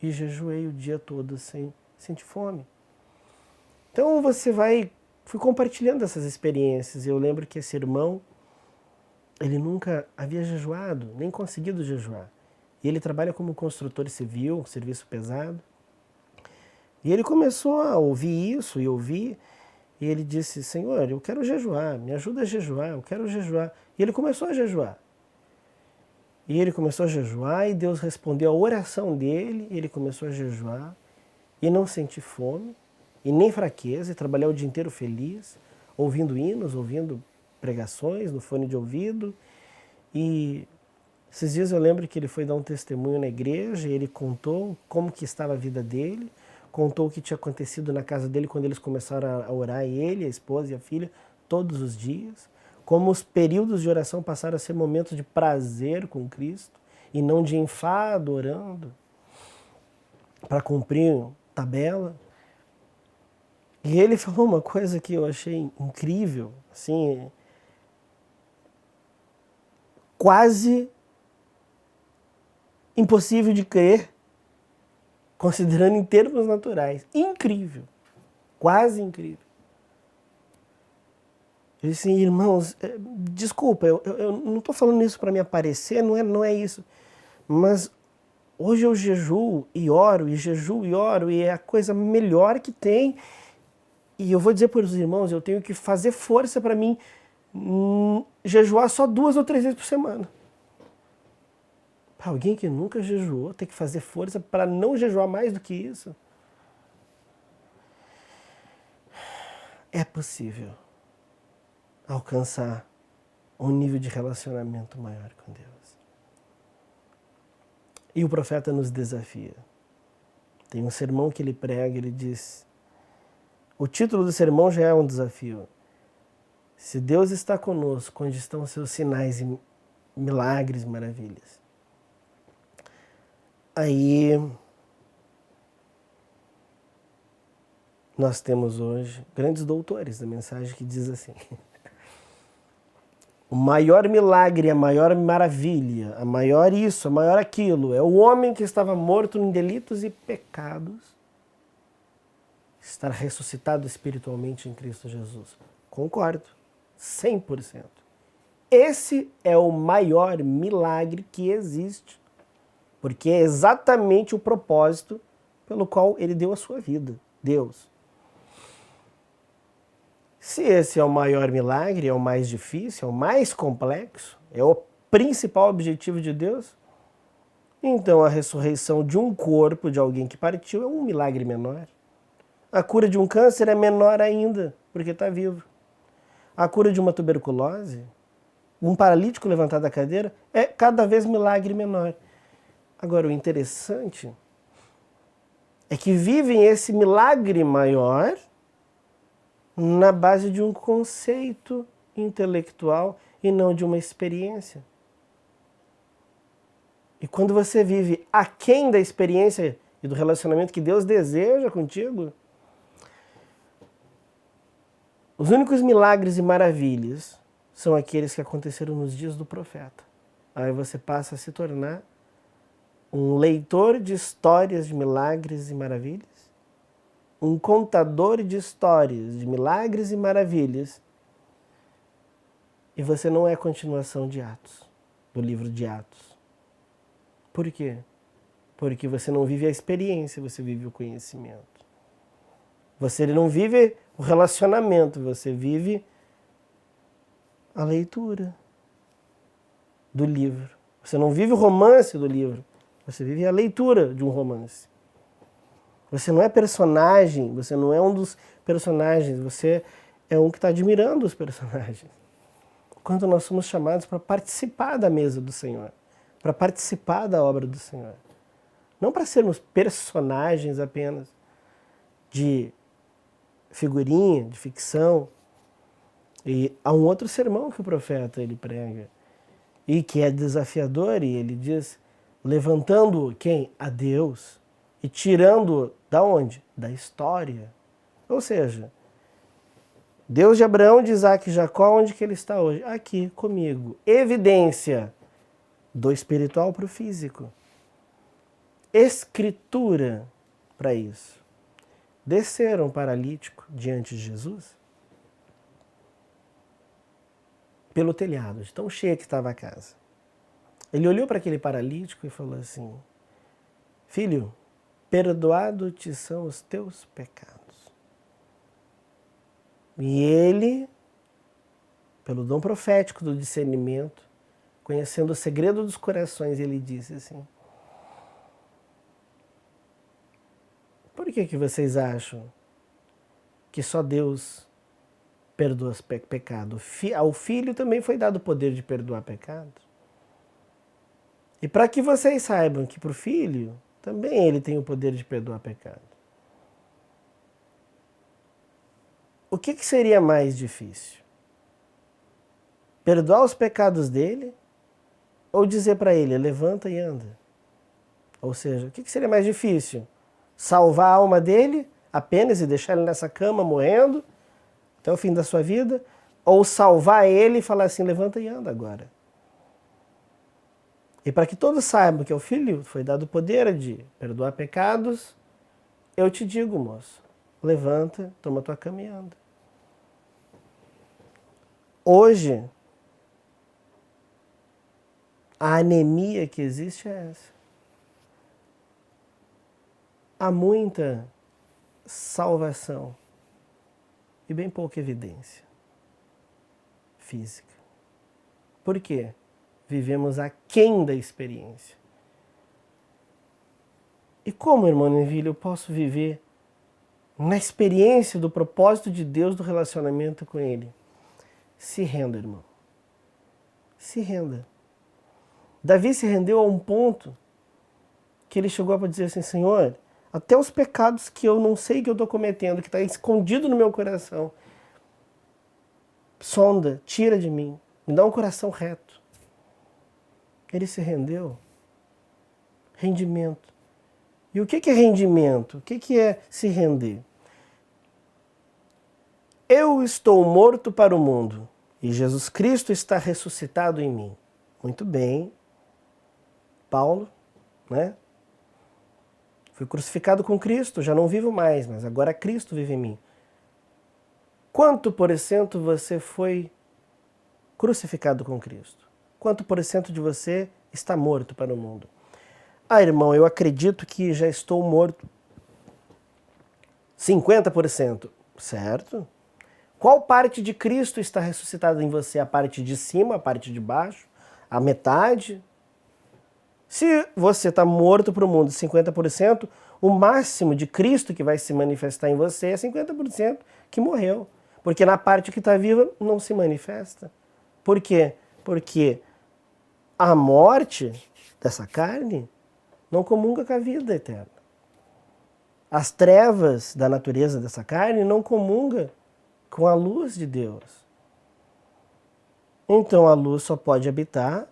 E jejuei o dia todo sem sentir fome. Então fui compartilhando essas experiências. Eu lembro que esse irmão, ele nunca havia jejuado, nem conseguido jejuar. E ele trabalha como construtor civil, um serviço pesado. E ele começou a ouvir isso e ouvir. E ele disse, Senhor, eu quero jejuar, me ajuda a jejuar, eu quero jejuar. E ele começou a jejuar. E ele começou a jejuar e Deus respondeu a oração dele. E ele começou a jejuar e não sentir fome e nem fraqueza, e trabalhar o dia inteiro feliz, ouvindo hinos, ouvindo pregações no fone de ouvido. E esses dias eu lembro que ele foi dar um testemunho na igreja e ele contou como que estava a vida dele, contou o que tinha acontecido na casa dele quando eles começaram a orar, ele, a esposa e a filha, todos os dias, como os períodos de oração passaram a ser momentos de prazer com Cristo e não de enfado orando para cumprir tabela. E ele falou uma coisa que eu achei incrível, assim, quase impossível de crer, considerando em termos naturais. Incrível, quase incrível. Ele disse assim, irmãos, desculpa, eu não estou falando isso para me aparecer, não é isso, mas hoje eu jejuo e oro, e é a coisa melhor que tem. E eu vou dizer para os irmãos, eu tenho que fazer força para mim jejuar só 2 ou 3 vezes por semana. Para alguém que nunca jejuou, tem que fazer força para não jejuar mais do que isso. É possível alcançar um nível de relacionamento maior com Deus. E o profeta nos desafia. Tem um sermão que ele prega, ele diz... O título do sermão já é um desafio. Se Deus está conosco, onde estão os seus sinais e milagres, maravilhas? Aí, nós temos hoje grandes doutores da mensagem que diz assim, o maior milagre, a maior maravilha, a maior isso, a maior aquilo, é o homem que estava morto em delitos e pecados, estar ressuscitado espiritualmente em Cristo Jesus. Concordo, 100%. Esse é o maior milagre que existe, porque é exatamente o propósito pelo qual ele deu a sua vida, Deus. Se esse é o maior milagre, é o mais difícil, é o mais complexo, é o principal objetivo de Deus, então a ressurreição de um corpo de alguém que partiu é um milagre menor. A cura de um câncer é menor ainda, porque está vivo. A cura de uma tuberculose um paralítico levantar da cadeira é cada vez milagre menor. Agora, o interessante é que vivem esse milagre maior na base de um conceito intelectual e não de uma experiência. E quando você vive aquém da experiência e do relacionamento que Deus deseja contigo, os únicos milagres e maravilhas são aqueles que aconteceram nos dias do profeta. Aí você passa a se tornar um leitor de histórias de milagres e maravilhas, um contador de histórias de milagres e maravilhas, e você não é continuação de Atos, do livro de Atos. Por quê? Porque você não vive a experiência, você vive o conhecimento. Você não vive o relacionamento, você vive a leitura do livro. Você não vive o romance do livro, você vive a leitura de um romance. Você não é personagem, você não é um dos personagens, você é um que está admirando os personagens. Quando nós somos chamados para participar da mesa do Senhor, para participar da obra do Senhor. Não para sermos personagens apenas de figurinha, de ficção. E há um outro sermão que o profeta ele prega, e que é desafiador, e ele diz, levantando quem? A Deus, e tirando da onde? Da história. Ou seja, Deus de Abraão, de Isaac e Jacó, onde que ele está hoje? Aqui, comigo. Evidência do espiritual para o físico. Escritura para isso. Descer um paralítico diante de Jesus pelo telhado, de tão cheia que estava a casa. Ele olhou para aquele paralítico e falou assim, filho, perdoado te são os teus pecados. E ele, pelo dom profético do discernimento, conhecendo o segredo dos corações, ele disse assim, por que vocês acham que só Deus perdoa os pecados? Ao filho também foi dado o poder de perdoar pecados. E para que vocês saibam que para o filho também ele tem o poder de perdoar pecados. O que seria mais difícil? Perdoar os pecados dele ou dizer para ele, levanta e anda? Ou seja, o que seria mais difícil? Salvar a alma dele apenas e deixar ele nessa cama morrendo até o fim da sua vida? Ou salvar ele e falar assim, levanta e anda agora? E para que todos saibam que ao filho foi dado o poder de perdoar pecados, eu te digo, moço, levanta, toma tua cama e anda. Hoje, a anemia que existe é essa. Há muita salvação e bem pouca evidência física. Por quê? Vivemos aquém da experiência. E como, irmão Neville, eu posso viver na experiência do propósito de Deus, do relacionamento com Ele? Se renda, irmão. Se renda. Davi se rendeu a um ponto que ele chegou para dizer assim, Senhor, até os pecados que eu não sei que eu estou cometendo, que está escondido no meu coração, sonda, tira de mim, me dá um coração reto. Ele se rendeu. Rendimento. E o que é rendimento? O que é se render? Eu estou morto para o mundo e Jesus Cristo está ressuscitado em mim. Muito bem. Paulo, né? Fui crucificado com Cristo, já não vivo mais, mas agora Cristo vive em mim. Quanto por cento você foi crucificado com Cristo? Quanto por cento de você está morto para o mundo? Ah, irmão, eu acredito que já estou morto. 50%, certo? Qual parte de Cristo está ressuscitada em você? A parte de cima, a parte de baixo? A metade? Se você está morto para o mundo 50%, o máximo de Cristo que vai se manifestar em você é 50% que morreu. Porque na parte que está viva não se manifesta. Por quê? Porque a morte dessa carne não comunga com a vida eterna. As trevas da natureza dessa carne não comunga com a luz de Deus. Então a luz só pode habitar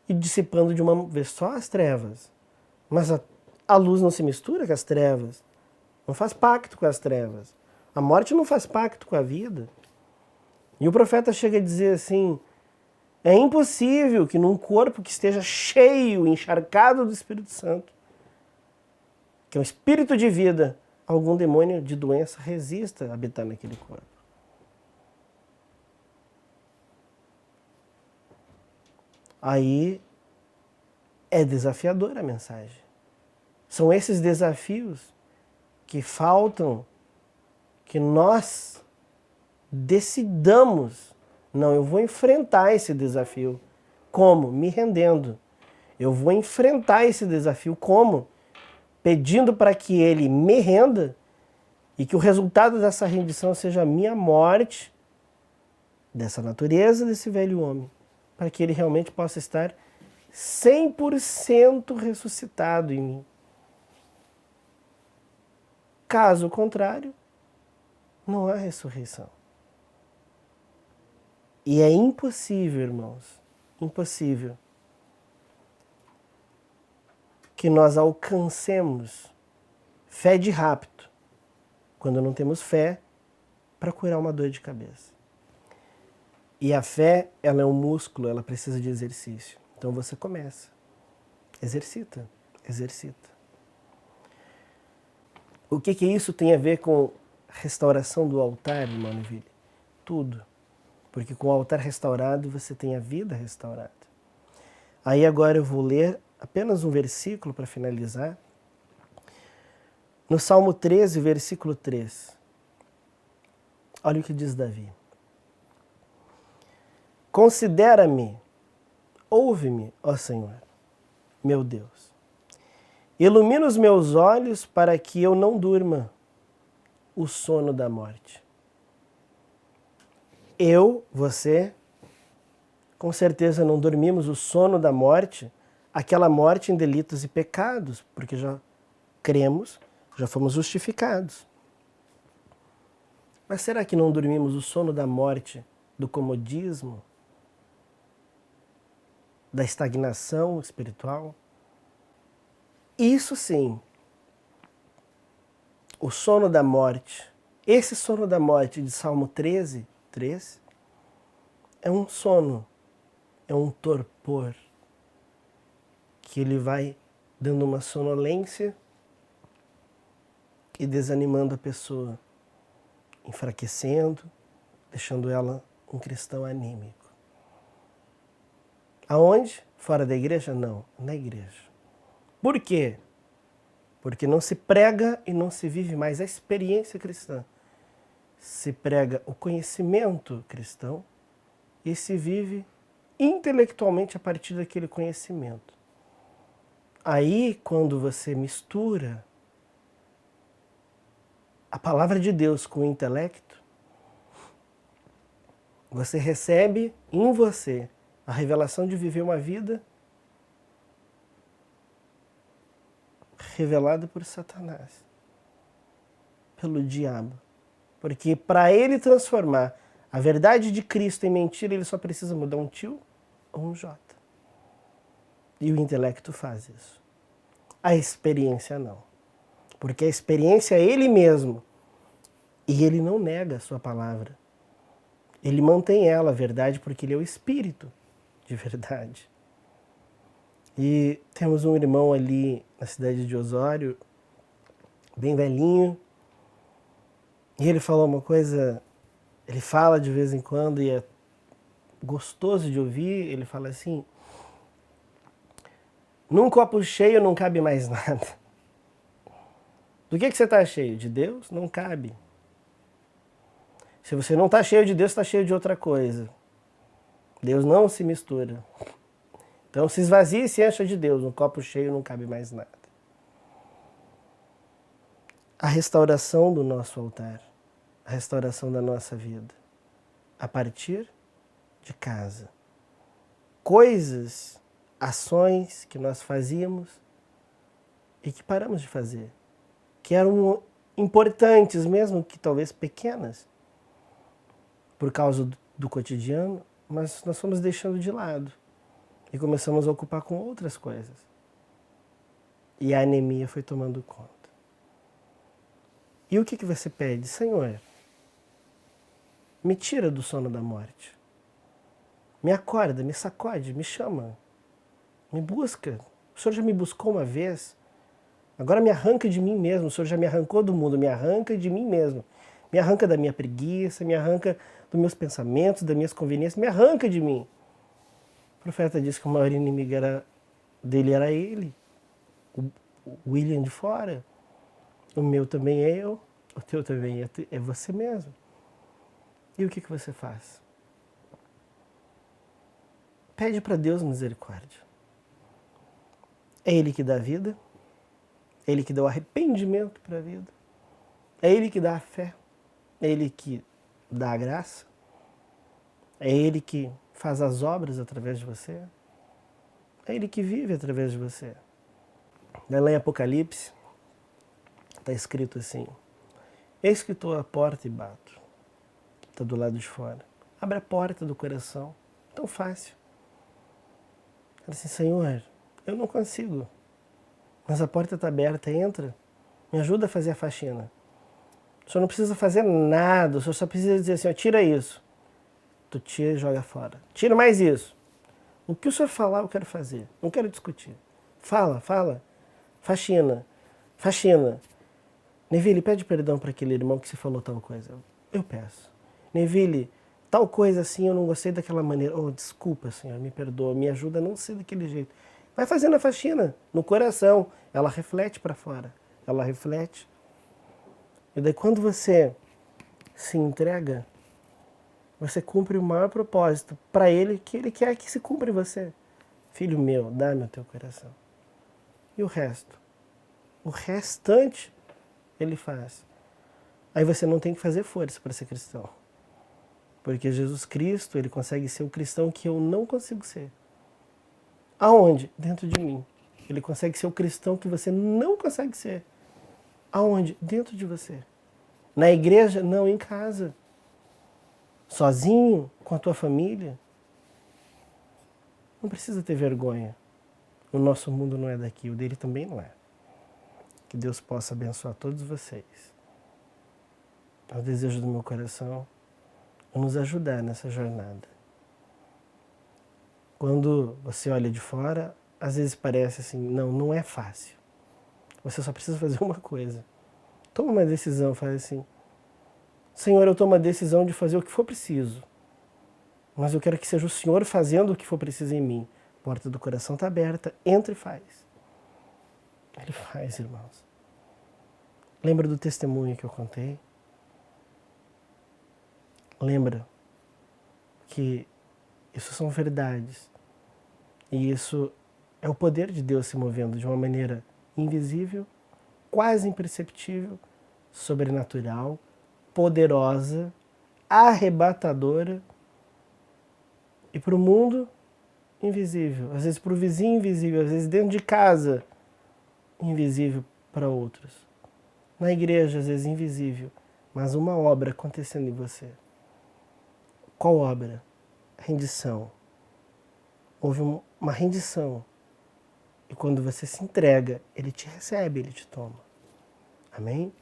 e dissipando de uma vez só as trevas. Mas a luz não se mistura com as trevas. Não faz pacto com as trevas. A morte não faz pacto com a vida. E o profeta chega a dizer assim, é impossível que num corpo que esteja cheio, encharcado do Espírito Santo, que é um espírito de vida, algum demônio de doença resista a habitar naquele corpo. Aí é desafiadora a mensagem. São esses desafios que faltam que nós decidamos, não, eu vou enfrentar esse desafio. Como? Me rendendo. Eu vou enfrentar esse desafio como? Pedindo para que ele me renda e que o resultado dessa rendição seja a minha morte dessa natureza, desse velho homem, para que ele realmente possa estar 100% ressuscitado em mim. Caso contrário, não há ressurreição. E é impossível, irmãos, impossível que nós alcancemos fé de rapto quando não temos fé para curar uma dor de cabeça. E a fé, ela é um músculo, ela precisa de exercício. Então você começa, exercita, exercita. O que isso tem a ver com restauração do altar, irmão Neville? Tudo. Porque com o altar restaurado, você tem a vida restaurada. Aí agora eu vou ler apenas um versículo para finalizar. No Salmo 13, versículo 3. Olha o que diz Davi. Considera-me, ouve-me, ó Senhor, meu Deus. Ilumina os meus olhos para que eu não durma o sono da morte. Você, com certeza não dormimos o sono da morte, aquela morte em delitos e pecados, porque já cremos, já fomos justificados. Mas será que não dormimos o sono da morte, do comodismo, da estagnação espiritual? Isso sim, o sono da morte, esse sono da morte de Salmo 13, 3, é um sono, é um torpor, que ele vai dando uma sonolência e desanimando a pessoa, enfraquecendo, deixando ela um cristão anímico. Aonde? Fora da igreja? Não, na igreja. Por quê? Porque não se prega e não se vive mais a experiência cristã. Se prega o conhecimento cristão e se vive intelectualmente a partir daquele conhecimento. Aí, quando você mistura a palavra de Deus com o intelecto, você recebe em você a revelação de viver uma vida revelada por Satanás, pelo diabo. Porque para ele transformar a verdade de Cristo em mentira, ele só precisa mudar um tio ou um J. E o intelecto faz isso. A experiência não. Porque a experiência é ele mesmo. E ele não nega a sua palavra. Ele mantém ela, a verdade, porque ele é o espírito de verdade. E temos um irmão ali na cidade de Osório, bem velhinho, e ele falou uma coisa, ele fala de vez em quando e é gostoso de ouvir, ele fala assim, num copo cheio não cabe mais nada. Do que você está cheio? De Deus? Não cabe. Se você não está cheio de Deus, está cheio de outra coisa. Deus não se mistura. Então se esvazie e se encha de Deus. No copo cheio não cabe mais nada. A restauração do nosso altar a restauração da nossa vida? A partir de casa. Coisas, ações que nós fazíamos e que paramos de fazer, que eram importantes, mesmo que talvez pequenas, por causa do cotidiano, mas nós fomos deixando de lado e começamos a ocupar com outras coisas. E a anemia foi tomando conta. E o que você pede? Senhor, me tira do sono da morte. Me acorda, me sacode, me chama, me busca. O Senhor já me buscou uma vez, agora me arranca de mim mesmo. O Senhor já me arrancou do mundo, me arranca de mim mesmo. Me arranca da minha preguiça, me arranca dos meus pensamentos, das minhas conveniências, me arranca de mim. O profeta disse que o maior inimigo dele era ele, o William de fora. O meu também é eu, o teu também é você mesmo. E o que você faz? Pede para Deus misericórdia. É Ele que dá a vida, é Ele que dá o arrependimento para a vida, é Ele que dá a fé, é Ele que dá a graça, é Ele que faz as obras através de você, é Ele que vive através de você. Lá em Apocalipse está escrito assim: eis que estou à porta e bato. Está do lado de fora. Abre a porta do coração. Tão fácil. Fala assim: Senhor, eu não consigo, mas a porta está aberta, entra, me ajuda a fazer a faxina. O Senhor não precisa fazer nada, o Senhor só precisa dizer assim: ó, tira isso. Tu tira e joga fora. Tira mais isso. O que o Senhor falar, eu quero fazer. Não quero discutir. Fala. Faxina. Neville, pede perdão para aquele irmão que se falou tal coisa. Eu peço. Neville, tal coisa assim, eu não gostei daquela maneira. Oh, desculpa, Senhor, me perdoa, me ajuda a não ser daquele jeito. Vai fazendo a faxina no coração. Ela reflete para fora. Ela reflete. E daí quando você se entrega, você cumpre o maior propósito para Ele, que Ele quer que se cumpra em você. Filho meu, dá-me o teu coração. E o resto? O restante Ele faz. Aí você não tem que fazer força para ser cristão. Porque Jesus Cristo, Ele consegue ser o cristão que eu não consigo ser. Aonde? Dentro de mim. Ele consegue ser o cristão que você não consegue ser. Aonde? Dentro de você. Na igreja? Não, em casa. Sozinho? Com a tua família? Não precisa ter vergonha. O nosso mundo não é daqui, o dele também não é. Que Deus possa abençoar todos vocês. É o desejo do meu coração nos ajudar nessa jornada. Quando você olha de fora, às vezes parece assim, não é fácil. Você só precisa fazer uma coisa. Toma uma decisão, faz assim: Senhor, eu tomo a decisão de fazer o que for preciso. Mas eu quero que seja o Senhor fazendo o que for preciso em mim. A porta do coração está aberta, entra e faz. Ele faz, irmãos. Lembra do testemunho que eu contei? Lembra que isso são verdades. E isso é o poder de Deus se movendo de uma maneira invisível, quase imperceptível, sobrenatural, poderosa, arrebatadora, e para o mundo invisível, às vezes para o vizinho invisível, às vezes dentro de casa invisível para outros. Na igreja, às vezes invisível, mas uma obra acontecendo em você. Qual obra? Rendição. Houve uma rendição. E quando você se entrega, Ele te recebe, Ele te toma. Amém?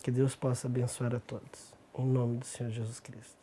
Que Deus possa abençoar a todos. Em nome do Senhor Jesus Cristo.